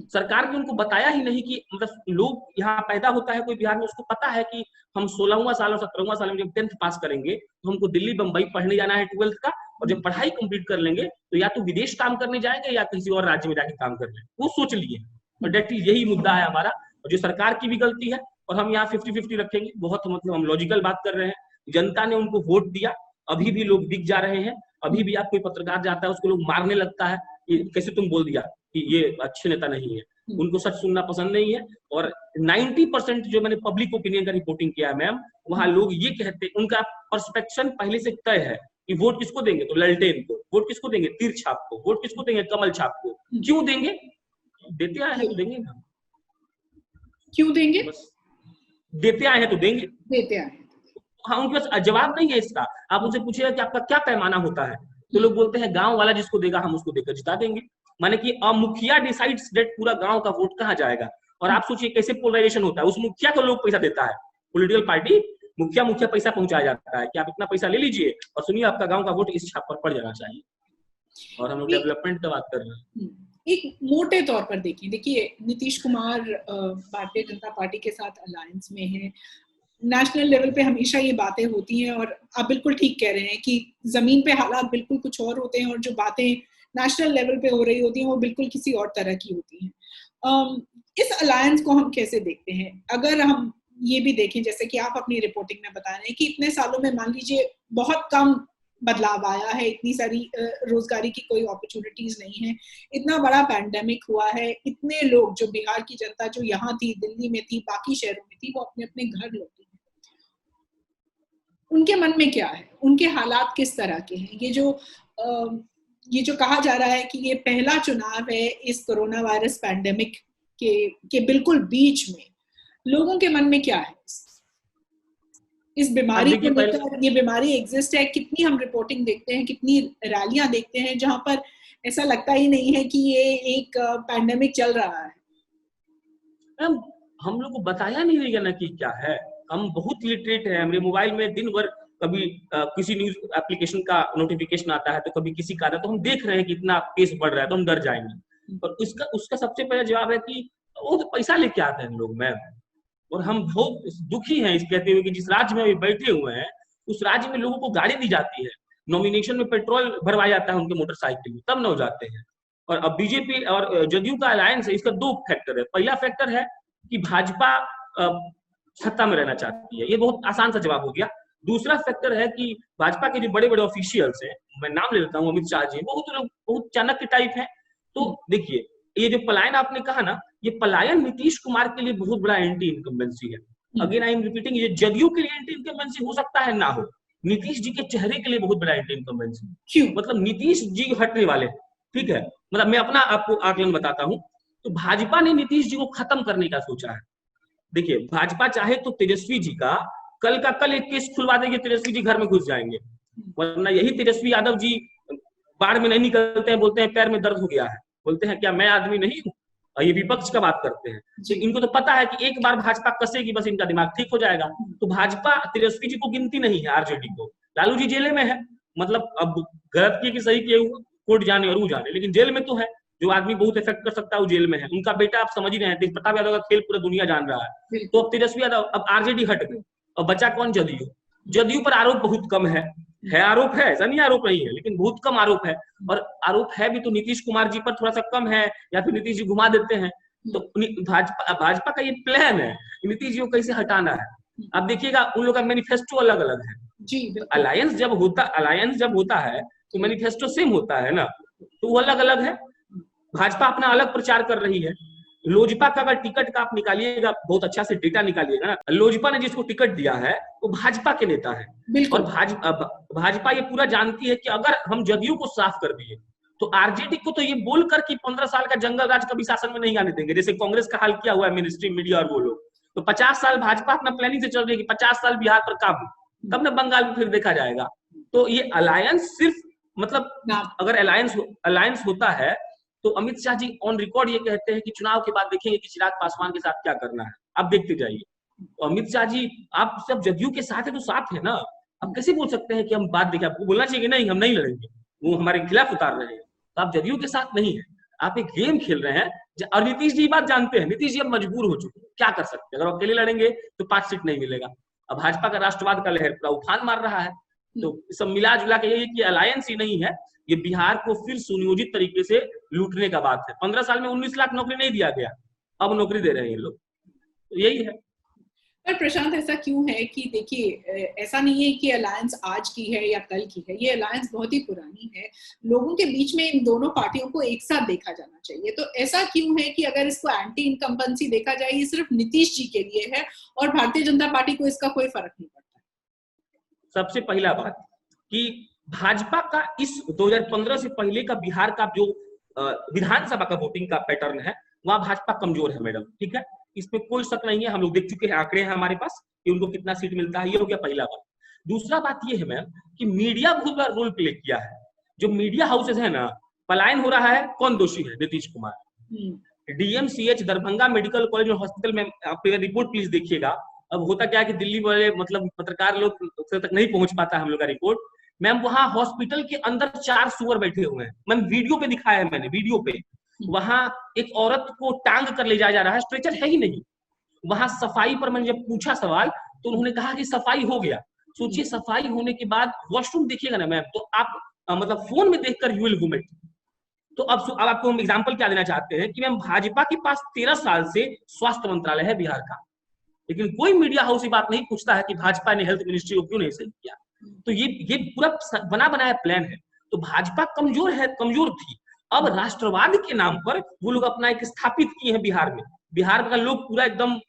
S2: सरकार ने उनको बताया ही नहीं कि मतलब लोग यहाँ पैदा होता है कोई बिहार में, उसको पता है कि हम 16वां साल और 17वां साल में जब 10th पास करेंगे तो हमको दिल्ली बंबई पढ़ने जाना है 12th का, और जब पढ़ाई कंप्लीट कर लेंगे तो या तो विदेश काम करने जाएंगे या किसी और राज्य में जाके काम कर लेंगे। वो सोच लिए। और डेट यही मुद्दा है हमारा, और जो सरकार की भी गलती है। और हम यहाँ 50-50 रखेंगे, बहुत मतलब हम लॉजिकल बात कर रहे हैं। जनता ने उनको वोट दिया, अभी भी लोग दिख जा रहे हैं। अभी भी आप कोई पत्रकार जाता है उसको लोग मारने लगता है कि कैसे तुम बोल दिया कि ये अच्छे नेता नहीं है। उनको सच सुनना पसंद नहीं है। और 90% जो मैंने पब्लिक ओपिनियन का रिपोर्टिंग किया है मैम, वहां लोग ये कहते हैं, उनका पर्सपेक्शन पहले से तय है कि वोट किसको देंगे तो ललटेन को, वोट किसको देंगे तीर छाप को, वोट किसको देंगे कमल छाप को। क्यों देंगे? देते आए हैं तो देंगे ना।
S1: क्यों देंगे?
S2: बस देते आए हैं तो देंगे,
S1: देते आए।
S2: हाँ, उनके पास जवाब नहीं है इसका। आप उनसे पूछिएगा कि आपका क्या पैमाना होता है, तो लोग बोलते हैं गांव वाला जिसको देगा हम उसको देकर जिता देंगे। माने कि मुखिया डिसाइड्स दैट पूरा गांव का वोट कहाँ जाएगा। और आप सोचिए कैसे पोलराइजेशन होता है, उस मुखिया को लोग पैसा देता है, पॉलिटिकल पार्टी मुखिया पैसा पहुंचाया जाता है कि आप इतना पैसा ले लीजिए और सुनिए आपका गांव का वोट इस छाप पर पड़ जाना चाहिए। और हम लोग डेवलपमेंट की बात कर रहे हैं।
S1: एक मोटे तौर पर देखिए नीतीश कुमार भारतीय जनता पार्टी के साथ अलायंस में है। नेशनल लेवल पे हमेशा ये बातें होती हैं, और आप बिल्कुल ठीक कह रहे हैं कि जमीन पे हालात बिल्कुल कुछ और होते हैं और जो बातें नेशनल लेवल पे हो रही होती हैं वो बिल्कुल किसी और तरह की होती हैं। इस अलायंस को हम कैसे देखते हैं? अगर हम ये भी देखें, जैसे कि आप अपनी रिपोर्टिंग में बता रहे हैं कि इतने सालों में मान लीजिए बहुत कम बदलाव आया है, इतनी सारी रोजगारी की कोई अपॉर्चुनिटीज नहीं है, इतना बड़ा पैंडेमिक हुआ है, इतने लोग जो बिहार की जनता जो यहाँ थी, दिल्ली में थी, बाकी शहरों में थी, वो अपने अपने घर लौटी है। उनके मन में क्या है? उनके हालात किस तरह के हैं? ये जो कहा जा रहा है कि ये पहला चुनाव है इस कोरोना वायरस पैंडेमिक के बिल्कुल बीच में, लोगों के मन में क्या है इस बीमारी को लेकर? ये बीमारी एग्जिस्ट है, कितनी हम रिपोर्टिंग देखते हैं, कितनी रैलियां देखते हैं जहां पर ऐसा लगता ही नहीं है कि ये एक पैंडेमिक चल रहा है।
S2: हम लोग को बताया नहीं गया ना कि क्या है। हम बहुत लिटरेट है, हमारे मोबाइल में दिन भर कभी किसी न्यूज एप्लीकेशन का नोटिफिकेशन आता है तो कभी किसी का आता है, तो हम देख रहे हैं कि इतना केस बढ़ रहा है तो हम डर जाएंगे। और उसका सबसे पहला जवाब है कि वो तो पैसा लेके आते हैं लोग मैम, और हम बहुत दुखी हैं इस कहते हुए कि जिस राज्य में अभी बैठे हुए हैं उस राज्य में लोगों को गाड़ी दी जाती है, नॉमिनेशन में पेट्रोल भरवाया जाता है उनके मोटरसाइकिल में, तब न हो जाते हैं। और अब बीजेपी और जदयू का अलायंस है, इसका दो फैक्टर है। पहला फैक्टर है कि भाजपा सत्ता में रहना चाहती है, ये बहुत आसान सा जवाब हो गया। दूसरा फैक्टर है कि भाजपा के जो बड़े बड़े ऑफिशियल्स हैं, मैं नाम ले लेता हूँ, अमित शाह जी बहुत चाणक्य टाइप है। तो देखिए ये जो पलायन आपने कहा ना, ये पलायन नीतीश कुमार के लिए बहुत बड़ा एंटी इनकम्बेंसी है। अगेन आई एम रिपीटिंग, ये जदयू के लिए एंटी इनकम्बेंसी हो सकता है ना हो, नीतीश जी के चेहरे के लिए बहुत बड़ा एंटी इनकम्बेंसी। क्यों? मतलब नीतीश जी हटने वाले, ठीक है, मतलब मैं अपना आपको आकलन बताता हूँ। तो भाजपा ने नीतीश जी को खत्म करने का सोचा है। देखिए भाजपा चाहे तो तेजस्वी जी का कल का कल एक केस खुलवा देंगे, तेजस्वी जी घर में घुस जाएंगे, वरना यही तेजस्वी यादव जी बाढ़ में नहीं निकलते हैं, बोलते हैं पैर में दर्द हो गया है, बोलते हैं क्या मैं आदमी नहीं हूँ, ये विपक्ष का बात करते हैं। तो इनको तो पता है कि एक बार भाजपा कसेगी बस इनका दिमाग ठीक हो जाएगा। तो भाजपा तेजस्वी जी को गिनती नहीं है, आरजेडी को। लालू जी जेल में है, मतलब अब गलत किए कि सही किए कोर्ट जाने और वो जाने, लेकिन जेल में तो है। जो आदमी बहुत इफेक्ट कर सकता है वो जेल में है। उनका बेटा आप समझ ही रहे हैं, तेज प्रताप यादव का खेल पूरा दुनिया जान रहा है। तो अब तेजस्वी यादव, अब आरजेडी हट गए, अब बचा कौन? जदयू। जदयू पर आरोप बहुत कम है आरोप है, ऐसा नहीं आरोप नहीं है, लेकिन बहुत कम आरोप है। और आरोप है भी तो नीतीश कुमार जी पर थोड़ा सा कम है, या फिर नीतीश जी घुमा देते हैं। तो भाजपा का ये प्लान है नीतीश जी को कैसे हटाना है। अब देखिएगा उन लोगों का मैनिफेस्टो अलग अलग है जी। अलायंस जब होता है तो मैनिफेस्टो सेम होता है ना, तो वो अलग अलग है। भाजपा अपना अलग प्रचार कर रही है। लोजपा का अगर टिकट का आप निकालिएगा, बहुत अच्छा से डेटा निकालिएगा ना, लोजपा ने जिसको टिकट दिया है वो भाजपा के नेता है। और भाजपा ये पूरा जानती है कि अगर हम जदयू को साफ कर दिए तो आरजेडी को तो ये बोलकर कि 15 साल का जंगल राज कभी शासन में नहीं आने देंगे, जैसे कांग्रेस का हाल किया हुआ है मिनिस्ट्री मीडिया और वो लोग। तो 50 साल भाजपा अपना प्लानिंग से चल रही है कि 50 साल बिहार पर काबू, तब ना बंगाल में फिर देखा जाएगा। तो ये अलायंस सिर्फ मतलब अगर अलायंस होता है तो अमित शाह जी ऑन रिकॉर्ड ये कहते हैं कि चुनाव के बाद देखेंगे कि चिराग पासवान के साथ क्या करना है, आप देखते जाइए। तो अमित शाह जी आप सब जदयू के साथ है तो साथ है ना, आप कैसे बोल सकते हैं कि हम बात देखें? आपको बोलना चाहिए कि नहीं हम नहीं लड़ेंगे, वो हमारे खिलाफ उतार रहे हैं। तो आप जदयू के साथ नहीं है, आप एक गेम खेल रहे हैं। और नीतीश जी बात जानते हैं, नीतीश जी अब मजबूर हो चुके हैं, क्या कर सकते हैं? अगर अकेले लड़ेंगे तो 5 सीट नहीं मिलेगा। अब भाजपा का राष्ट्रवाद का लहर पूरा उफान मार रहा है। तो सब मिला जुला के यही कि अलायंस ही नहीं है, ये बिहार को फिर सुनियोजित तरीके से लूटने का बात है। 15 साल में 19 लाख नौकरी नहीं दिया गया, अब नौकरी दे रहे हैं लोग, तो यही है।
S1: पर प्रशांत ऐसा क्यों है कि देखिए ऐसा नहीं है कि अलायंस आज की है या कल की है, ये अलायंस बहुत ही पुरानी है। लोगों के बीच में इन दोनों पार्टियों को एक साथ देखा जाना चाहिए। तो ऐसा क्यों है कि अगर इसको एंटी इनकम्बेंसी देखा जाए, ये सिर्फ नीतीश जी के लिए है और भारतीय जनता पार्टी को इसका कोई फर्क नहीं पड़ता?
S2: सबसे पहला बात कि भाजपा का इस 2015 से पहले का बिहार का जो विधानसभा का वोटिंग का पैटर्न है, वहां भाजपा कमजोर है मैडम, ठीक है, इसमें कोई शक नहीं है। हम लोग देख चुके हैं, आंकड़े हैं हमारे पास कि उनको कितना सीट मिलता है। ये हो गया पहला बात। दूसरा बात ये है मैम कि मीडिया बहुत बड़ा रोल प्ले किया है। जो मीडिया हाउसेज है ना, पलायन हो रहा है, कौन दोषी है? Nitish Kumar. DMCH Darbhanga medical college और हॉस्पिटल में आप रिपोर्ट प्लीज देखिएगा। अब होता क्या है कि दिल्ली वाले मतलब पत्रकार लोग तक नहीं पहुंच पाता है हम लोग का रिपोर्ट। मैम वहां हॉस्पिटल के अंदर 4 सुअर बैठे हुए हैं, मैम वीडियो पे दिखाया है मैंने, वीडियो पे। वहां एक औरत को टांग कर ले जाया जा रहा है, स्ट्रेचर है ही नहीं। वहां सफाई पर मैंने जब पूछा सवाल तो उन्होंने कहा कि सफाई हो गया। सोचिए सफाई होने के बाद वॉशरूम देखिएगा ना मैम, तो आप मतलब फोन में देखकर यू विल वोमिट। तो अब आपको हम एग्जांपल क्या देना चाहते हैं कि मैम भाजपा के पास 13 साल से स्वास्थ्य मंत्रालय है बिहार का, लेकिन कोई मीडिया हाउस ये बात नहीं पूछता है कि भाजपा ने हेल्थ मिनिस्ट्री को क्यों नहीं सही किया। तो ये पूरा बना बनाया प्लान है। तो भाजपा कमजोर है, कमजोर थी। अब राष्ट्रवाद के नाम पर वो लोग अपना एक स्थापित किए हैं बिहार में। बिहार का लोग पूरा एकदम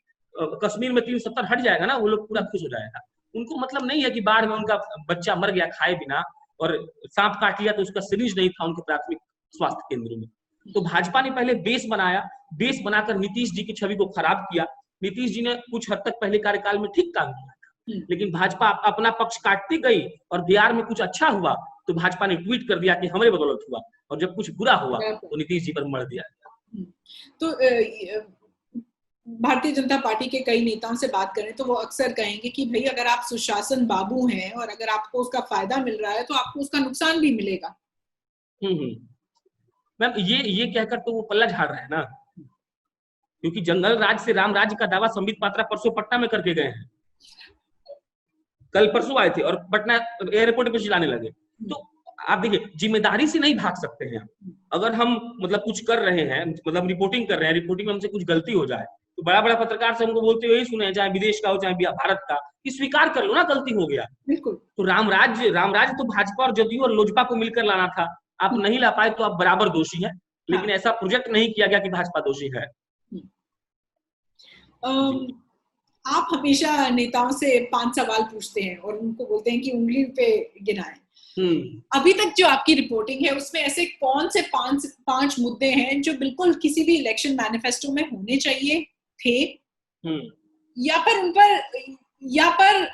S2: कश्मीर में 370 हट जाएगा ना, वो लोग पूरा खुश हो जाएगा। उनको मतलब नहीं है कि बाढ़ में उनका बच्चा मर गया खाए बिना और सांप काट लिया तो उसका सिरिंज नहीं था उनके प्राथमिक स्वास्थ्य केंद्र में। तो भाजपा ने पहले बेस बनाया, बेस बनाकर नीतीश जी की छवि को खराब किया। नीतीश जी ने कुछ हद तक पहले कार्यकाल में ठीक काम किया, लेकिन भाजपा अपना पक्ष काटती गई और बिहार में कुछ अच्छा हुआ तो भाजपा ने ट्वीट कर दिया कि हमारे बदौलत हुआ, और जब कुछ बुरा हुआ तो नीतीश जी पर मर दिया।
S1: तो भारतीय जनता पार्टी के कई नेताओं से बात करें तो वो अक्सर कहेंगे कि भाई अगर आप सुशासन बाबू हैं और अगर आपको उसका फायदा मिल रहा है तो आपको उसका नुकसान भी मिलेगा।
S2: मैम ये कहकर तो वो पल्ला झाड़ रहे हैं ना, क्योंकि जंगल राज से राम राज्य का दावा संबित पात्रा परसों पटना में करके गए हैं। कल परसों आए थे और पटना एयरपोर्ट पे चिल्लाने लगे। तो आप देखिए जिम्मेदारी से नहीं भाग सकते हैं। अगर हम मतलब कुछ कर रहे हैं, मतलब रिपोर्टिंग कर रहे हैं, रिपोर्टिंग में हमसे कुछ गलती हो जाए तो बड़ा बड़ा पत्रकार से हमको बोलते हुए सुने, चाहे विदेश का हो चाहे भारत का, कि स्वीकार कर लो ना गलती हो गया।
S1: बिल्कुल।
S2: तो रामराज तो भाजपा और जदयू और लोजपा को मिलकर लाना था, आप नहीं ला पाए तो आप बराबर दोषी हैं। लेकिन ऐसा प्रोजेक्ट नहीं किया गया कि भाजपा दोषी है।
S1: आप हमेशा नेताओं से 5 सवाल पूछते हैं और उनको बोलते हैं कि उंगली पे गिनाएं। अभी तक जो आपकी रिपोर्टिंग है उसमें ऐसे कौन से 5 मुद्दे हैं जो बिल्कुल किसी भी इलेक्शन मैनिफेस्टो में होने चाहिए थे, या पर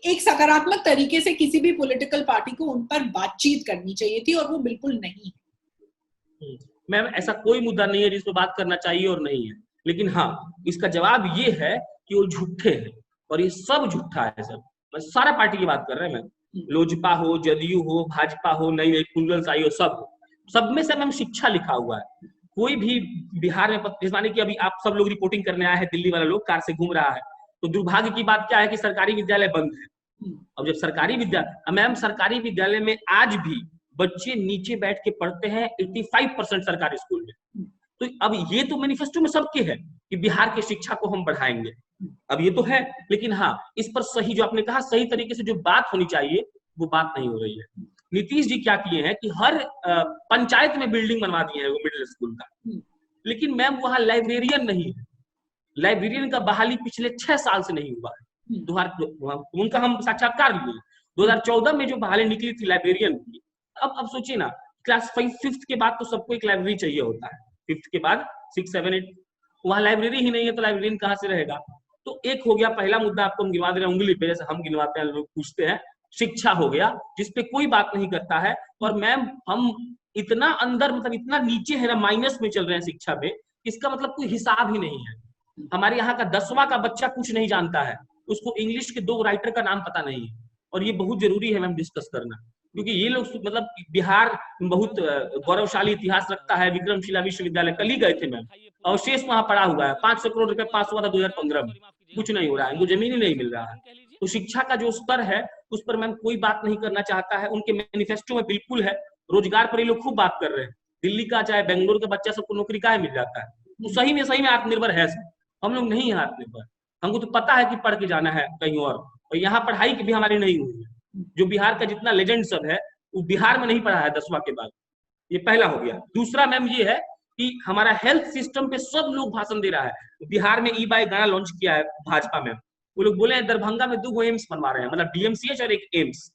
S1: एक सकारात्मक तरीके से किसी भी पॉलिटिकल पार्टी को उन पर बातचीत करनी चाहिए थी और वो बिल्कुल नहीं है?
S2: मैम ऐसा कोई मुद्दा नहीं है जिस पर बात करना चाहिए और नहीं है, लेकिन हाँ इसका जवाब ये है कि वो झूठे हैं और ये सब झूठा है। सब सारा पार्टी की बात कर रहे हैं मैम, लोजपा हो, जदयू हो, भाजपा हो, नई कुंडल आई हो, सब में से मैम शिक्षा लिखा हुआ है। कोई भी बिहार में माने कि अभी आप सब लोग रिपोर्टिंग करने आए हैं, दिल्ली वाला लोग कार से घूम रहा है, तो दुर्भाग्य की बात क्या है कि सरकारी विद्यालय बंद है। अब जब सरकारी विद्यालय में आज भी बच्चे नीचे बैठ के पढ़ते हैं 85% सरकारी स्कूल में। तो अब ये तो मैनिफेस्टो में सबके है कि बिहार की शिक्षा को हम बढ़ाएंगे, अब ये तो है, लेकिन हाँ इस पर सही जो आपने कहा सही तरीके से जो बात होनी चाहिए वो बात नहीं हो रही है। नीतीश जी क्या किए हैं कि हर पंचायत में बिल्डिंग बनवा दी है वो मिडिल स्कूल का, लेकिन मैम वहां लाइब्रेरियन नहीं है। लाइब्रेरियन का बहाली पिछले 6 साल से नहीं हुआ है। उनका हम साक्षात्कार लिए 2014 में जो बहाली निकली थी लाइब्रेरियन की। अब सोचिए ना, क्लास 5th के बाद तो सबको एक लाइब्रेरी चाहिए होता है, 5th के बाद 6, 7, 8 वहां लाइब्रेरी ही नहीं है तो लाइब्रेरियन कहाँ से रहेगा। तो एक हो गया पहला मुद्दा, आपको हम गिनवा दे रहे हैं उंगली पे, जैसे हम गिनवाते हैं लोग पूछते हैं। शिक्षा हो गया जिसपे कोई बात नहीं करता है, और मैम हम इतना अंदर मतलब इतना नीचे है ना, माइनस में चल रहे हैं शिक्षा में, इसका मतलब कोई हिसाब ही नहीं है। हमारे यहाँ का 10वां का बच्चा कुछ नहीं जानता है, उसको इंग्लिश के 2 राइटर का नाम पता नहीं है, और ये बहुत जरूरी है मैम डिस्कस करना, क्योंकि ये लोग मतलब बिहार बहुत गौरवशाली इतिहास रखता है। विक्रमशिला विश्वविद्यालय कल ही गए थे मैम, अवशेष वहां पड़ा हुआ है, 500 करोड़ रुपए पास हुआ था 2015 में, कुछ नहीं हो रहा है, उनको जमीन ही नहीं मिल रहा है। तो शिक्षा का जो स्तर है उस पर मैम कोई बात नहीं करना चाहता है। उनके मैनिफेस्टो में बिल्कुल है। रोजगार पर ये लोग खूब बात कर रहे हैं, दिल्ली का चाहे बेंगलुरु का बच्चा सबको नौकरी काहे मिल जाता है। तो सही में आत्मनिर्भर है सब, हम लोग नहीं है आत्मनिर्भर। हमको तो पता है कि पढ़ के जाना है कहीं और यहाँ पढ़ाई की भी हमारी नहीं हुई है। जो बिहार का जितना लेजेंड सब है वो बिहार में नहीं पढ़ा है 10वां के बाद, ये पहला हो गया। दूसरा मैम ये है कि हमारा हेल्थ सिस्टम पे सब लोग भाषण दे रहा है। बिहार में ई-बाई गाना लॉन्च किया है भाजपा में, वो लोग बोले हैं दरभंगा में 2 एम्स बनवा रहे हैं, मतलब DMCH और एक एम्स।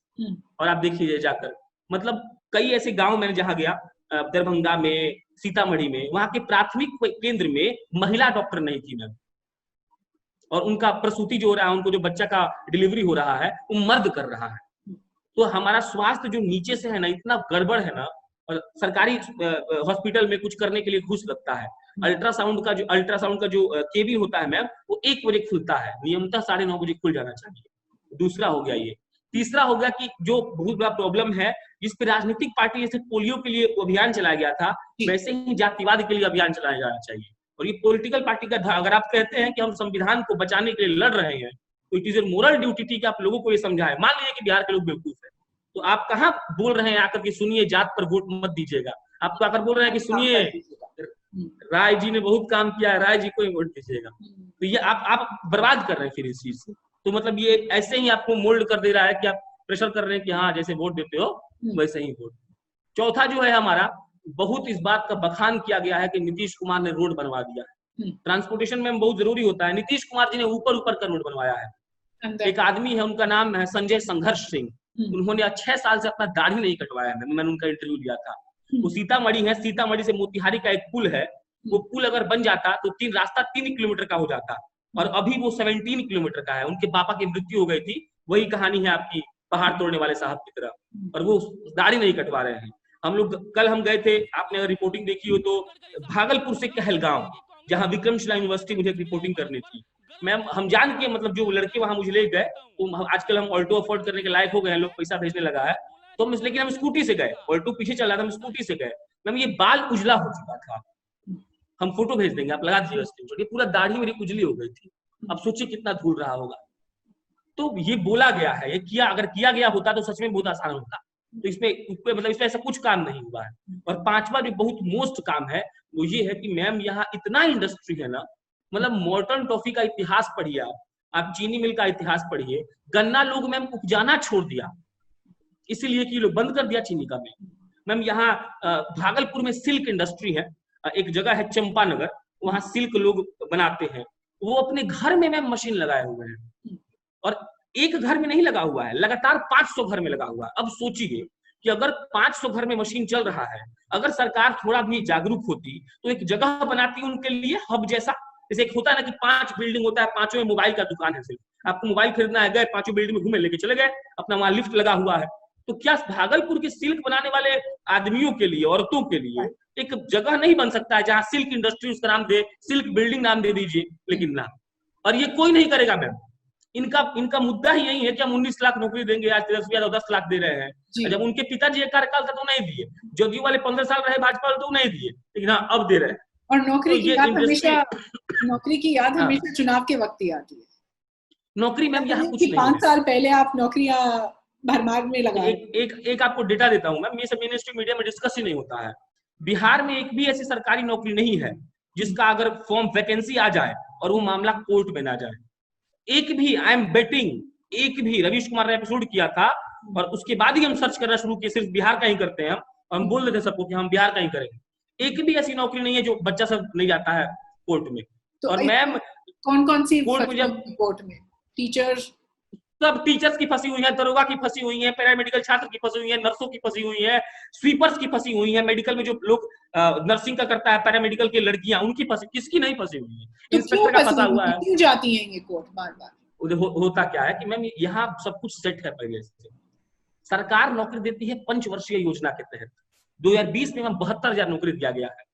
S2: और आप देखिए जाकर, मतलब कई ऐसे गांव मैंने जहां गया, दरभंगा में, सीतामढ़ी में, वहां के प्राथमिक केंद्र में महिला डॉक्टर नहीं थी मैम, और उनका प्रसूति जो हो रहा है, उनको जो बच्चा का डिलीवरी हो रहा है वो मर्द कर रहा है। तो हमारा स्वास्थ्य जो नीचे से है ना इतना गड़बड़ है ना, और सरकारी हॉस्पिटल में कुछ करने के लिए घूस लगता है। अल्ट्रासाउंड का जो केबी होता है मैम, वो 1 बजे खुलता है, नियमतः 9:30 बजे खुल जाना चाहिए। दूसरा हो गया ये। तीसरा हो गया कि जो बहुत बड़ा प्रॉब्लम है, जिस पे राजनीतिक पार्टी जैसे पोलियो के लिए अभियान चलाया गया था, वैसे ही जातिवाद के लिए अभियान चलाया जाना चाहिए। और ये पॉलिटिकल पार्टी का, अगर आप कहते हैं कि हम संविधान को बचाने के लिए लड़ रहे हैं, तो it is your moral duty थी कि आप लोगों को ये समझाएं। मान लीजिए कि बिहार के लोग बेवकूफ है, तो आप कहाँ बोल रहे हैं आकर कि सुनिए जात पर वोट मत दीजिएगा, आप तो आकर बोल रहे हैं कि सुनिए राय जी ने बहुत काम किया है, राय जी को ही वोट दीजिएगा। तो ये आप बर्बाद कर रहे हैं फिर इस चीज से। तो मतलब ये ऐसे ही आपको मोल्ड कर दे रहा है कि आप प्रेशर कर रहे हैं कि हाँ जैसे वोट देते हो वैसे ही वोट। चौथा जो है हमारा, बहुत इस बात का बखान किया गया है कि नीतीश कुमार ने रोड बनवा दिया है। ट्रांसपोर्टेशन में बहुत जरूरी होता है, नीतीश कुमार जी ने ऊपर ऊपर का रोड बनवाया है। एक आदमी है, उनका नाम है संजय संघर्ष सिंह, उन्होंने 6 साल से अपना दाढ़ी नहीं कटवाया है। मैंने उनका इंटरव्यू लिया था। वो सीतामढ़ी है, सीतामढ़ी से मोतिहारी का एक पुल है, वो पुल अगर बन जाता तो रास्ता 3 किलोमीटर का हो जाता, और अभी वो 17 किलोमीटर का है। उनके पापा की मृत्यु हो गई थी, वही कहानी है आपकी पहाड़ तोड़ने वाले साहब की तरह, और वो दाढ़ी नहीं कटवा रहे हैं। हम लोग कल हम गए थे, आपने अगर रिपोर्टिंग देखी हो तो, भागलपुर से कहलगांव, जहाँ विक्रमशिला यूनिवर्सिटी मुझे रिपोर्टिंग करनी थी। मैम हम जान के मतलब जो लड़के वहां मुझे ले गए, तो आजकल हम ऑल्टो अफोर्ड करने के लायक हो गए हैं, लोग पैसा भेजने लगा है, तो हम लेकिन हम स्कूटी से गए, ऑल्टो पीछे चल रहा था, हम स्कूटी से गए। मैम ये बाल उजला हो चुका था, हम फोटो भेज देंगे, आप लगा दीजिएगा स्क्रीनशॉट। ये पूरा दाढ़ी मेरी उजली हो गई थी, अब सोचिए कितना धूल रहा होगा। तो ये बोला गया है, ये किया, अगर किया गया होता तो सच में बहुत आसान होता। तो इसमें मतलब इसमें ऐसा कुछ काम नहीं हुआ है। और पांचवा जो बहुत मोस्ट काम है वो ये है कि मैम यहाँ इतना इंडस्ट्री है ना, मतलब मॉर्टन टॉफी का इतिहास पढ़िए आप चीनी मिल का इतिहास पढ़िए, गन्ना लोग मैम उपजाना छोड़ दिया, इसीलिए कि लोग बंद कर दिया चीनी का मिल। मैम यहाँ भागलपुर में सिल्क इंडस्ट्री है, एक जगह है चंपानगर, वहां सिल्क लोग बनाते हैं, वो अपने घर में मैम मशीन लगाए हुए हैं, और एक घर में नहीं लगा हुआ है, लगातार 500 घर में लगा हुआ है। अब सोचिए कि अगर 500 घर में मशीन चल रहा है, अगर सरकार थोड़ा भी जागरूक होती तो एक जगह बनाती उनके लिए हब जैसा। जैसे एक होता है ना कि 5 बिल्डिंग होता है, 5 में मोबाइल का दुकान है, सिर्फ आपको मोबाइल खरीदना है, गए 5 बिल्डिंग में घूमे, लेके चले गए, अपना वहां लिफ्ट लगा हुआ है। तो क्या भागलपुर के सिल्क बनाने वाले आदमियों के लिए, औरतों के लिए एक जगह नहीं बन सकता है जहां सिल्क इंडस्ट्री उसका नाम दे, सिल्क बिल्डिंग नाम दे दीजिए? लेकिन ना, और ये कोई नहीं करेगा मैम। इनका मुद्दा ही यही है कि हम 19 लाख नौकरी देंगे, आज 10 लाख दे रहे हैं। जब उनके पिताजी एक कार्यकाल था तो नहीं दिए, जदयू वाले 15 साल रहे भाजपा तो नहीं दिए, लेकिन हाँ अब दे रहे हैं।
S1: और नौकरी की याद हमेशा चुनाव के वक्त ही आती है।
S2: नौकरी मैम यहाँ कुछ नहीं,
S1: 5 साल पहले आप नौकरियां भरमार में लगाए।
S2: एक आपको डेटा देता हूँ मैम, ये सब मेनस्ट्रीम मीडिया में डिस्कस ही नहीं होता है। बिहार में एक भी ऐसी सरकारी नौकरी नहीं है जिसका अगर फॉर्म वैकेंसी आ जाए और वो मामला कोर्ट में ना जाए। एक भी, आई एम बेटिंग, एक भी, रवीश कुमार ने एपिसोड किया था और उसके बाद ही हम सर्च करना शुरू किए, सिर्फ बिहार का ही करते हैं हम बोल देते सबको कि हम बिहार का ही करेंगे। एक भी ऐसी नौकरी नहीं है जो बच्चा सब नहीं जाता है कोर्ट में। तो और मैम
S1: कौन सी कोर्ट में, जब कोर्ट में टीचर्स,
S2: सब टीचर्स की फंसी हुई है, दरोगा की फंसी हुई है, पैरामेडिकल छात्र की फंसी हुई है, नर्सों की फंसी हुई है, स्वीपर्स की फंसी हुई है, मेडिकल में जो लोग नर्सिंग का करता है, पैरामेडिकल की लड़कियां, उनकी फंसी, किसकी नहीं फंसी हुई है? इंस्पेक्टर का फंसा हुआ है।
S1: क्यों जाती हैं ये कोर्ट बार बार?
S2: होता क्या है कि मैम यहाँ सब कुछ सेट है पहले से। सरकार नौकरी देती है पंचवर्षीय योजना के तहत। 2020 में 72,000 नौकरी दिया गया है,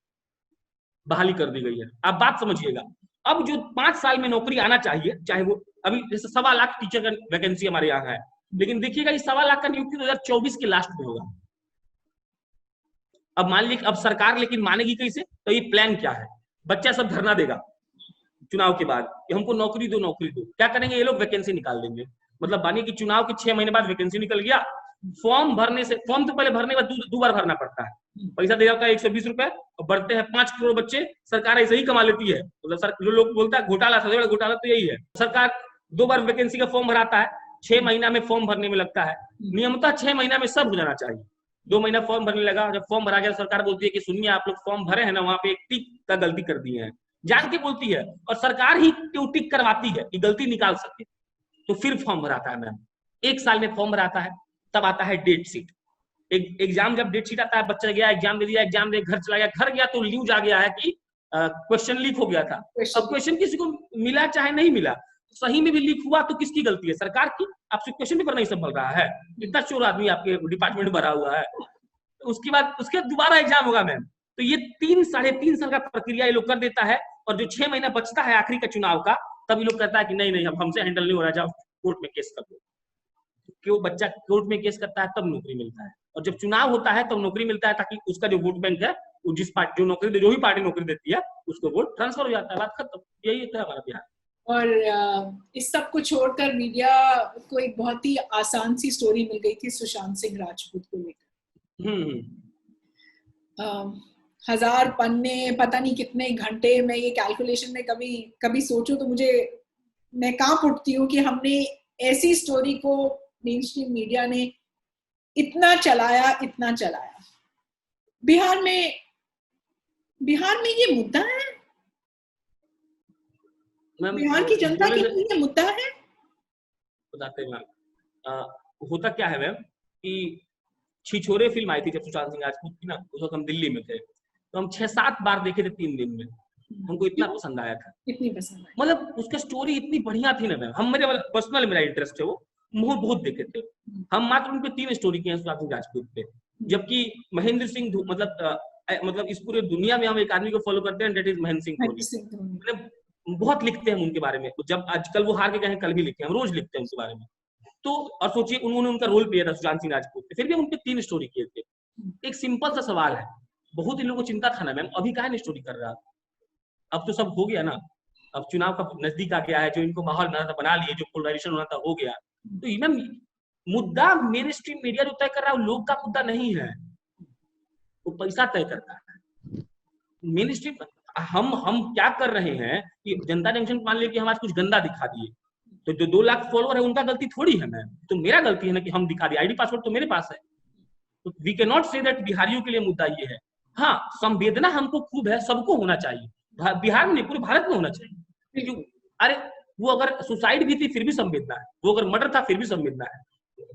S2: बहाली कर दी गई है। आप बात समझिएगा, अब जो 5 साल में नौकरी आना चाहिए, चाहे वो अभी जैसे 1.25 लाख टीचर का वैकेंसी हमारे यहाँ है, लेकिन देखिएगा ये 1.25 लाख का नियुक्ति 2024 के लास्ट में होगा। अब मान लीजिए अब सरकार लेकिन मानेगी कैसे? तो ये प्लान क्या है? बच्चा सब धरना देगा चुनाव के बाद कि हमको नौकरी दो, नौकरी दो। क्या करेंगे ये लोग? वैकेंसी निकाल देंगे। मतलब मानिए कि चुनाव के 6 महीने बाद वैकेंसी निकल गया, फॉर्म भरने से, फॉर्म तो पहले भरने के बाद 2 बार भरना पड़ता है, पैसा दे जाता है 120 रुपए, और बढ़ते हैं 5 करोड़ बच्चे। सरकार ऐसे ही कमा लेती है। मतलब जो लोग बोलता है घोटाला, सबसे बड़ा घोटाला तो यही है। सरकार 2 बार वैकेंसी का फॉर्म भराता है, 6 महीना में फॉर्म भरने में लगता है। नियमतः 6 महीना में सब हो जाना चाहिए। 2 महीना फॉर्म भरने लगा, जब फॉर्म भरा गया सरकार बोलती है कि सुनिए आप लोग फॉर्म भरे हैं ना, वहां पे एक टिक का गलती कर दिए हैं, जान के बोलती है, और सरकार ही टिक करवाती है कि गलती निकाल सके। तो फिर फॉर्म भराता है मैम, 1 साल में फॉर्म भराता है, तब आता है डेट शीट। एग्जाम जब डेट शीट आता है, बच्चा गया एग्जाम दे दिया, एग्जाम दे घर चला गया, घर गया तो न्यूज आ गया है कि क्वेश्चन लीक हो गया था। अब क्वेश्चन किसी को मिला चाहे नहीं मिला, सही में भी लीक हुआ तो किसकी गलती है? सरकार की। आपसे क्वेश्चन पेपर नहीं संभल रहा है, इतना चोर आदमी आपके डिपार्टमेंट भरा हुआ है। तो उसके बाद उसके दोबारा एग्जाम होगा मैम। तो ये 3-3.5 साल का प्रक्रिया ये लोग कर देता है, और जो 6 महीना बचता है आखिरी का चुनाव का, तब ये लोग कहता है कि नहीं अब हमसे हैंडल नहीं हो रहा, जाओ कोर्ट में केस कर दो। क्यों? बच्चा कोर्ट में केस करता है तब नौकरी मिलता है, और जब चुनाव होता है तब नौकरी मिलता है, ताकि उसका जो वोट बैंक है, वो जिस पार्टी जो नौकरी जो ही पार्टी नौकरी देती है उसको वोट ट्रांसफर हो जाता है, बात खत्म। यही है हमारा बिहार।
S3: और इस सब को छोड़कर मीडिया को एक बहुत ही आसान सी स्टोरी मिल गई थी सुशांत सिंह राजपूत को लेकर। 1000 पन्ने, पता नहीं कितने घंटे, मैं ये कैलकुलेशन में कभी सोचूं तो मैं कांप उठती हूँ कि हमने ऐसी स्टोरी को मेन स्ट्रीम मीडिया ने इतना चलाया। बिहार में ये मुद्दा है, बिहार की जनता के लिए ये मुद्दा है।
S2: बताते हैं मैम, होता क्या है मैम कि छिछोरे फिल्म आई थी जब सुशांत सिंह राजपूत की ना, उस वक्त हम दिल्ली में थे, तो हम 6-7 बार देखे थे 3 दिन में। हमको इतना पसंद आया था,
S3: इतनी पसंद आई,
S2: मतलब उसका स्टोरी इतनी बढ़िया थी ना मैम। हम मेरे पर्सनल मेरा इंटरेस्ट है, वो बहुत देखे थे हम। मात्र उनके 3 स्टोरी किए हैं सुशांत सिंह राजपूत पे, जबकि महेंद्र सिंह मतलब इस पूरे दुनिया में हम एक आदमी को फॉलो करते हैं, दैट इज महेंद्र सिंह धोनी। मतलब बहुत लिखते हैं उनके बारे में, जब आजकल वो हार के गए हैं कल भी लिखे हैं, हम रोज लिखते हैं उनके बारे में। तो और सोचिए उन्होंने उनका रोल प्ले था सुशांत सिंह राजपूत पे, फिर भी हम उनके 3 स्टोरी किए थे। एक सिंपल सा सवाल है, बहुत ही लोगों को चिंता था ना मैम, अभी काहे नहीं स्टोरी कर रहा? अब तो सब हो गया ना, अब चुनाव का नजदीक आ गया है, जो इनको माहौल बना लिए, जो पोलराइजेशन होना था हो गया। तो मैम मुद्दा मेन स्ट्रीम मीडिया जो तय कर रहा है, लोग का मुद्दा नहीं है, वो पैसा तय करता है। मेन स्ट्रीम हम क्या कर रहे हैं कि जनता जंक्शन मान लिया कि हम आज कुछ गंदा दिखा दिए, तो जो 2 लाख फॉलोअर है उनका गलती थोड़ी है मैम, तो मेरा गलती है ना कि हम दिखा दिए। आईडी पासवर्ड तो मेरे पास है, तो we cannot say that बिहारियों के लिए मुद्दा ये है। हाँ, संवेदना हमको खूब है, सबको होना चाहिए, बिहार में नहीं पूरे भारत में होना चाहिए। क्यों? अरे वो अगर सुसाइड भी थी फिर भी संवेदना है, वो अगर मर्डर था फिर भी संवेदना है।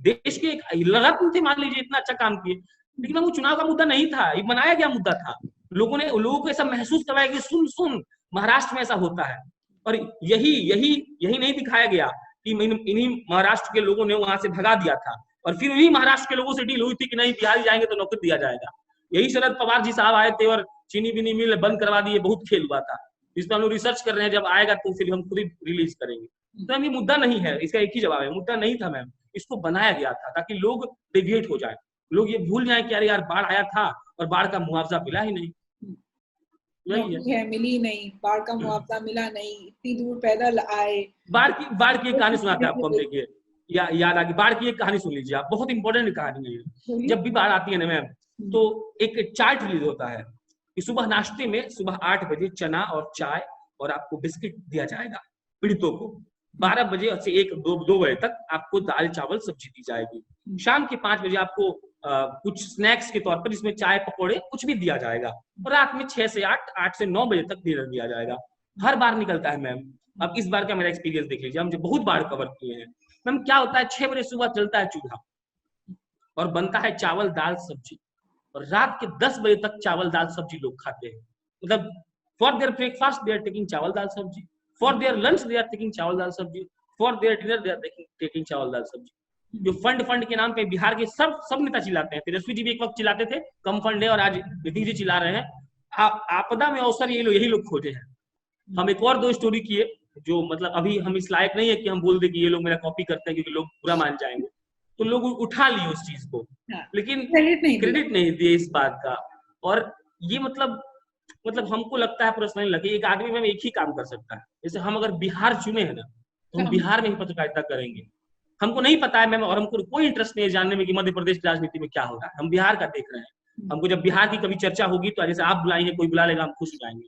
S2: देश के एक लगातार थे, मान लीजिए इतना अच्छा काम किए, लेकिन वो चुनाव का मुद्दा नहीं था, ये बनाया गया मुद्दा था। लोगों को ऐसा महसूस करवाया कि सुन महाराष्ट्र में ऐसा होता है, और यही नहीं दिखाया गया कि इन्हीं महाराष्ट्र के लोगों ने वहां से भगा दिया था, और फिर उन्हीं महाराष्ट्र के लोगों से डील हुई थी कि नहीं बिहार जाएंगे तो नौकरी दिया जाएगा। यही शरद पवार जी साहब आए थे और चीनी बीनी मिल बंद करवा दिए, बहुत खेल हुआ था। इस पर हम लोग रिसर्च कर रहे हैं, जब आएगा तो फिर हम खुद ही रिलीज करेंगे। तो ये मुद्दा नहीं है, इसका एक ही जवाब है, मुद्दा नहीं था मैम, इसको बनाया गया था ताकि लोग डेविएट हो जाए, लोग ये भूल जाए कि अरे यार बाढ़ आया था और बाढ़ का मुआवजा मिला ही नहीं,
S3: मिली नहीं, बाढ़ का मुआवजा मिला नहीं, इतनी दूर पैदल आए।
S2: बाढ़ की कहानी सुनाते हैं आपको हम, देखिए याद आ गई, बाढ़ की एक कहानी सुन लीजिए आप, बहुत इंपॉर्टेंट कहानी है। जब भी बाढ़ आती है ना मैम, तो एक चार्ट रिलीज होता है कि सुबह नाश्ते में सुबह 8 बजे चना और चाय और आपको बिस्किट दिया जाएगा पीड़ितों को। 12 बजे से 1-2 बजे तक आपको दाल चावल सब्जी दी जाएगी। शाम के 5 बजे आपको कुछ स्नैक्स के तौर पर, इसमें चाय पकौड़े कुछ भी दिया जाएगा, और रात में 6 से 8 से 9 बजे तक डिनर दिया जाएगा। हर बार निकलता है मैम। अब इस बार का मेरा एक्सपीरियंस देख लीजिए, हम जो बहुत बार कवर किए हैं मैम, क्या होता है 6 बजे सुबह चलता है चूल्हा और बनता है चावल दाल सब्जी, और रात के 10 बजे तक चावल दाल सब्जी लोग खाते हैं। मतलब for their breakfast they are taking chawal dal sabzi, for their lunch they are taking chawal dal sabzi, for their dinner they are taking chawal dal सब्जी। जो फंड के नाम पे बिहार के सब नेता चिल्लाते हैं, तेजस्वी जी भी एक वक्त चिल्लाते थे कम फंड है, और आज नीतीश जी चिल्ला रहे हैं। आपदा में अवसर यही लोग खोजे हैं। हम एक और 2 स्टोरी किए जो मतलब अभी हम इस लायक नहीं है कि हम बोल दे कि ये लोग मेरा कॉपी करते हैं क्योंकि लोग बुरा मान जाएंगे, तो लोग उठा लिए उस चीज को, लेकिन क्रेडिट नहीं दिए इस बात का। और ये मतलब हमको लगता है पर्सनली लगे एक आदमी में एक ही काम कर सकता है। जैसे हम अगर बिहार चुने हैं ना, तो हम बिहार में ही पत्रकारिता करेंगे। हमको नहीं पता है मैम, और हमको कोई इंटरेस्ट नहीं है जानने में कि मध्य प्रदेश की राजनीति में क्या हो रहा है, हम बिहार का देख रहे हैं। हमको जब बिहार की कभी चर्चा होगी तो जैसे आप बुलाएंगे, कोई बुला लेगा, हम खुश हो जाएंगे।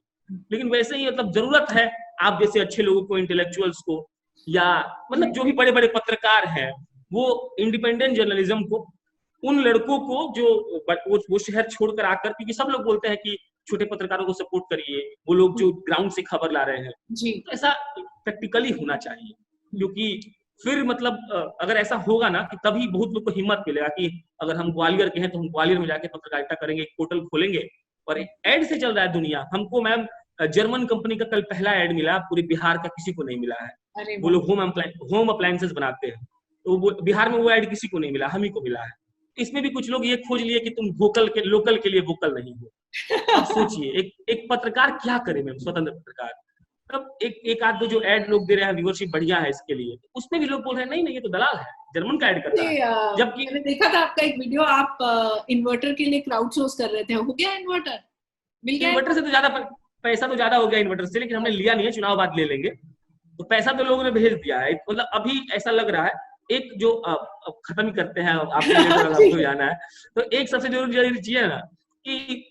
S2: लेकिन वैसे ही मतलब जरूरत है आप जैसे अच्छे लोगों को, इंटेलेक्चुअल्स को, या मतलब जो भी बड़े बड़े पत्रकार हैं, वो इंडिपेंडेंट जर्नलिज्म को, उन लड़कों को जो वो शहर छोड़कर आकर, क्योंकि सब लोग बोलते हैं कि छोटे पत्रकारों को सपोर्ट करिए, वो लोग जो ग्राउंड से खबर ला रहे हैं जी, तो ऐसा प्रैक्टिकली होना चाहिए। क्योंकि फिर मतलब अगर ऐसा होगा ना कि तभी बहुत लोग को हिम्मत मिलेगा कि अगर हम ग्वालियर के हैं तो हम ग्वालियर में जाके पत्रकारिता करेंगे, एक पोर्टल खोलेंगे। और एड से चल रहा है दुनिया। हमको मैम जर्मन कंपनी का कल पहला एड मिला, पूरे बिहार का किसी को नहीं मिला है। वो लोग होम अप्लायंसेस बनाते हैं, तो बिहार में वो एड किसी को नहीं मिला, हम ही को मिला है। इसमें भी कुछ लोग ये खोज लिए कि तुम लोकल के लिए वोकल नहीं हो। अब सोचिए एक पत्रकार क्या करे मैम, स्वतंत्र पत्रकार। तब एक आध दो जो एड लोग दे रहे हैं, व्यूअरशिप बढ़िया है इसके लिए, उसमें भी लोग बोल रहे हैं नहीं ये तो दलाल है, जर्मन का एड करता है।
S3: जबकि मैंने देखा था आपका एक वीडियो, आप इन्वर्टर के लिए क्राउड सोर्स कर रहे थे, हो गया इन्वर्टर? मिल गया?
S2: इन्वर्टर से तो ज्यादा पैसा तो ज्यादा हो गया इन्वर्टर से, लेकिन हमने लिया नहीं है, चुनाव बाद ले लेंगे। तो पैसा तो लोगों ने भेज दिया है, मतलब अभी ऐसा लग रहा है एक जो खत्म ही करते हैं आपको जाना है, तो एक सबसे जरूरी चीज है ना कि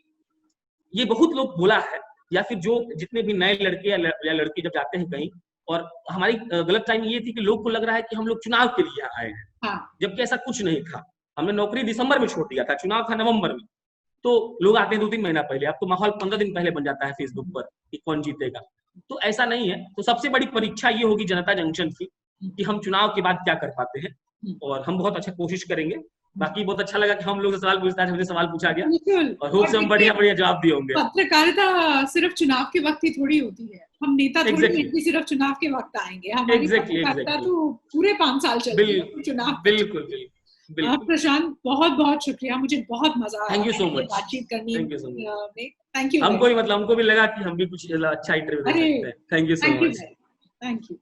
S2: ये बहुत लोग बोला है, या फिर जो जितने भी नए लड़के या लड़की जब जाते हैं कहीं, और हमारी गलत टाइम ये थी कि लोग को लग रहा है कि हम लोग चुनाव के लिए आए हैं,
S1: हाँ।
S2: जबकि ऐसा कुछ नहीं था। हमने नौकरी दिसंबर में छोड़ दिया था, चुनाव था नवंबर में, तो लोग आते हैं 2-3 महीना पहले, अब तो माहौल 15 दिन पहले बन जाता है फेसबुक पर कि कौन जीतेगा। तो ऐसा नहीं है। तो सबसे बड़ी परीक्षा ये होगी जनता जंक्शन की कि हम चुनाव के बाद क्या कर पाते हैं, और हम बहुत अच्छा कोशिश करेंगे। बाकी बहुत अच्छा लगा कि हम लोग से सवाल पूछता है, सवाल पूछा गया, और होप से हम बढ़िया जवाब दिए होंगे।
S1: पत्रकारिता सिर्फ चुनाव के वक्त ही थोड़ी होती है, हम नेता थोड़ी कि सिर्फ चुनाव के वक्त आएंगे, हमारी पत्रकारिता तो पूरे 5 साल चलती है चुनाव।
S2: बिल्कुल।
S1: प्रशांत, बहुत बहुत शुक्रिया, मुझे बहुत मजा आया।
S2: थैंक यू सो मच
S1: बातचीत करने में। Thank you.
S2: हमको भी मतलब हमको भी लगा कि हम भी कुछ अच्छा इंटरव्यू दे सकते हैं। Thank you so much.
S1: Thank you.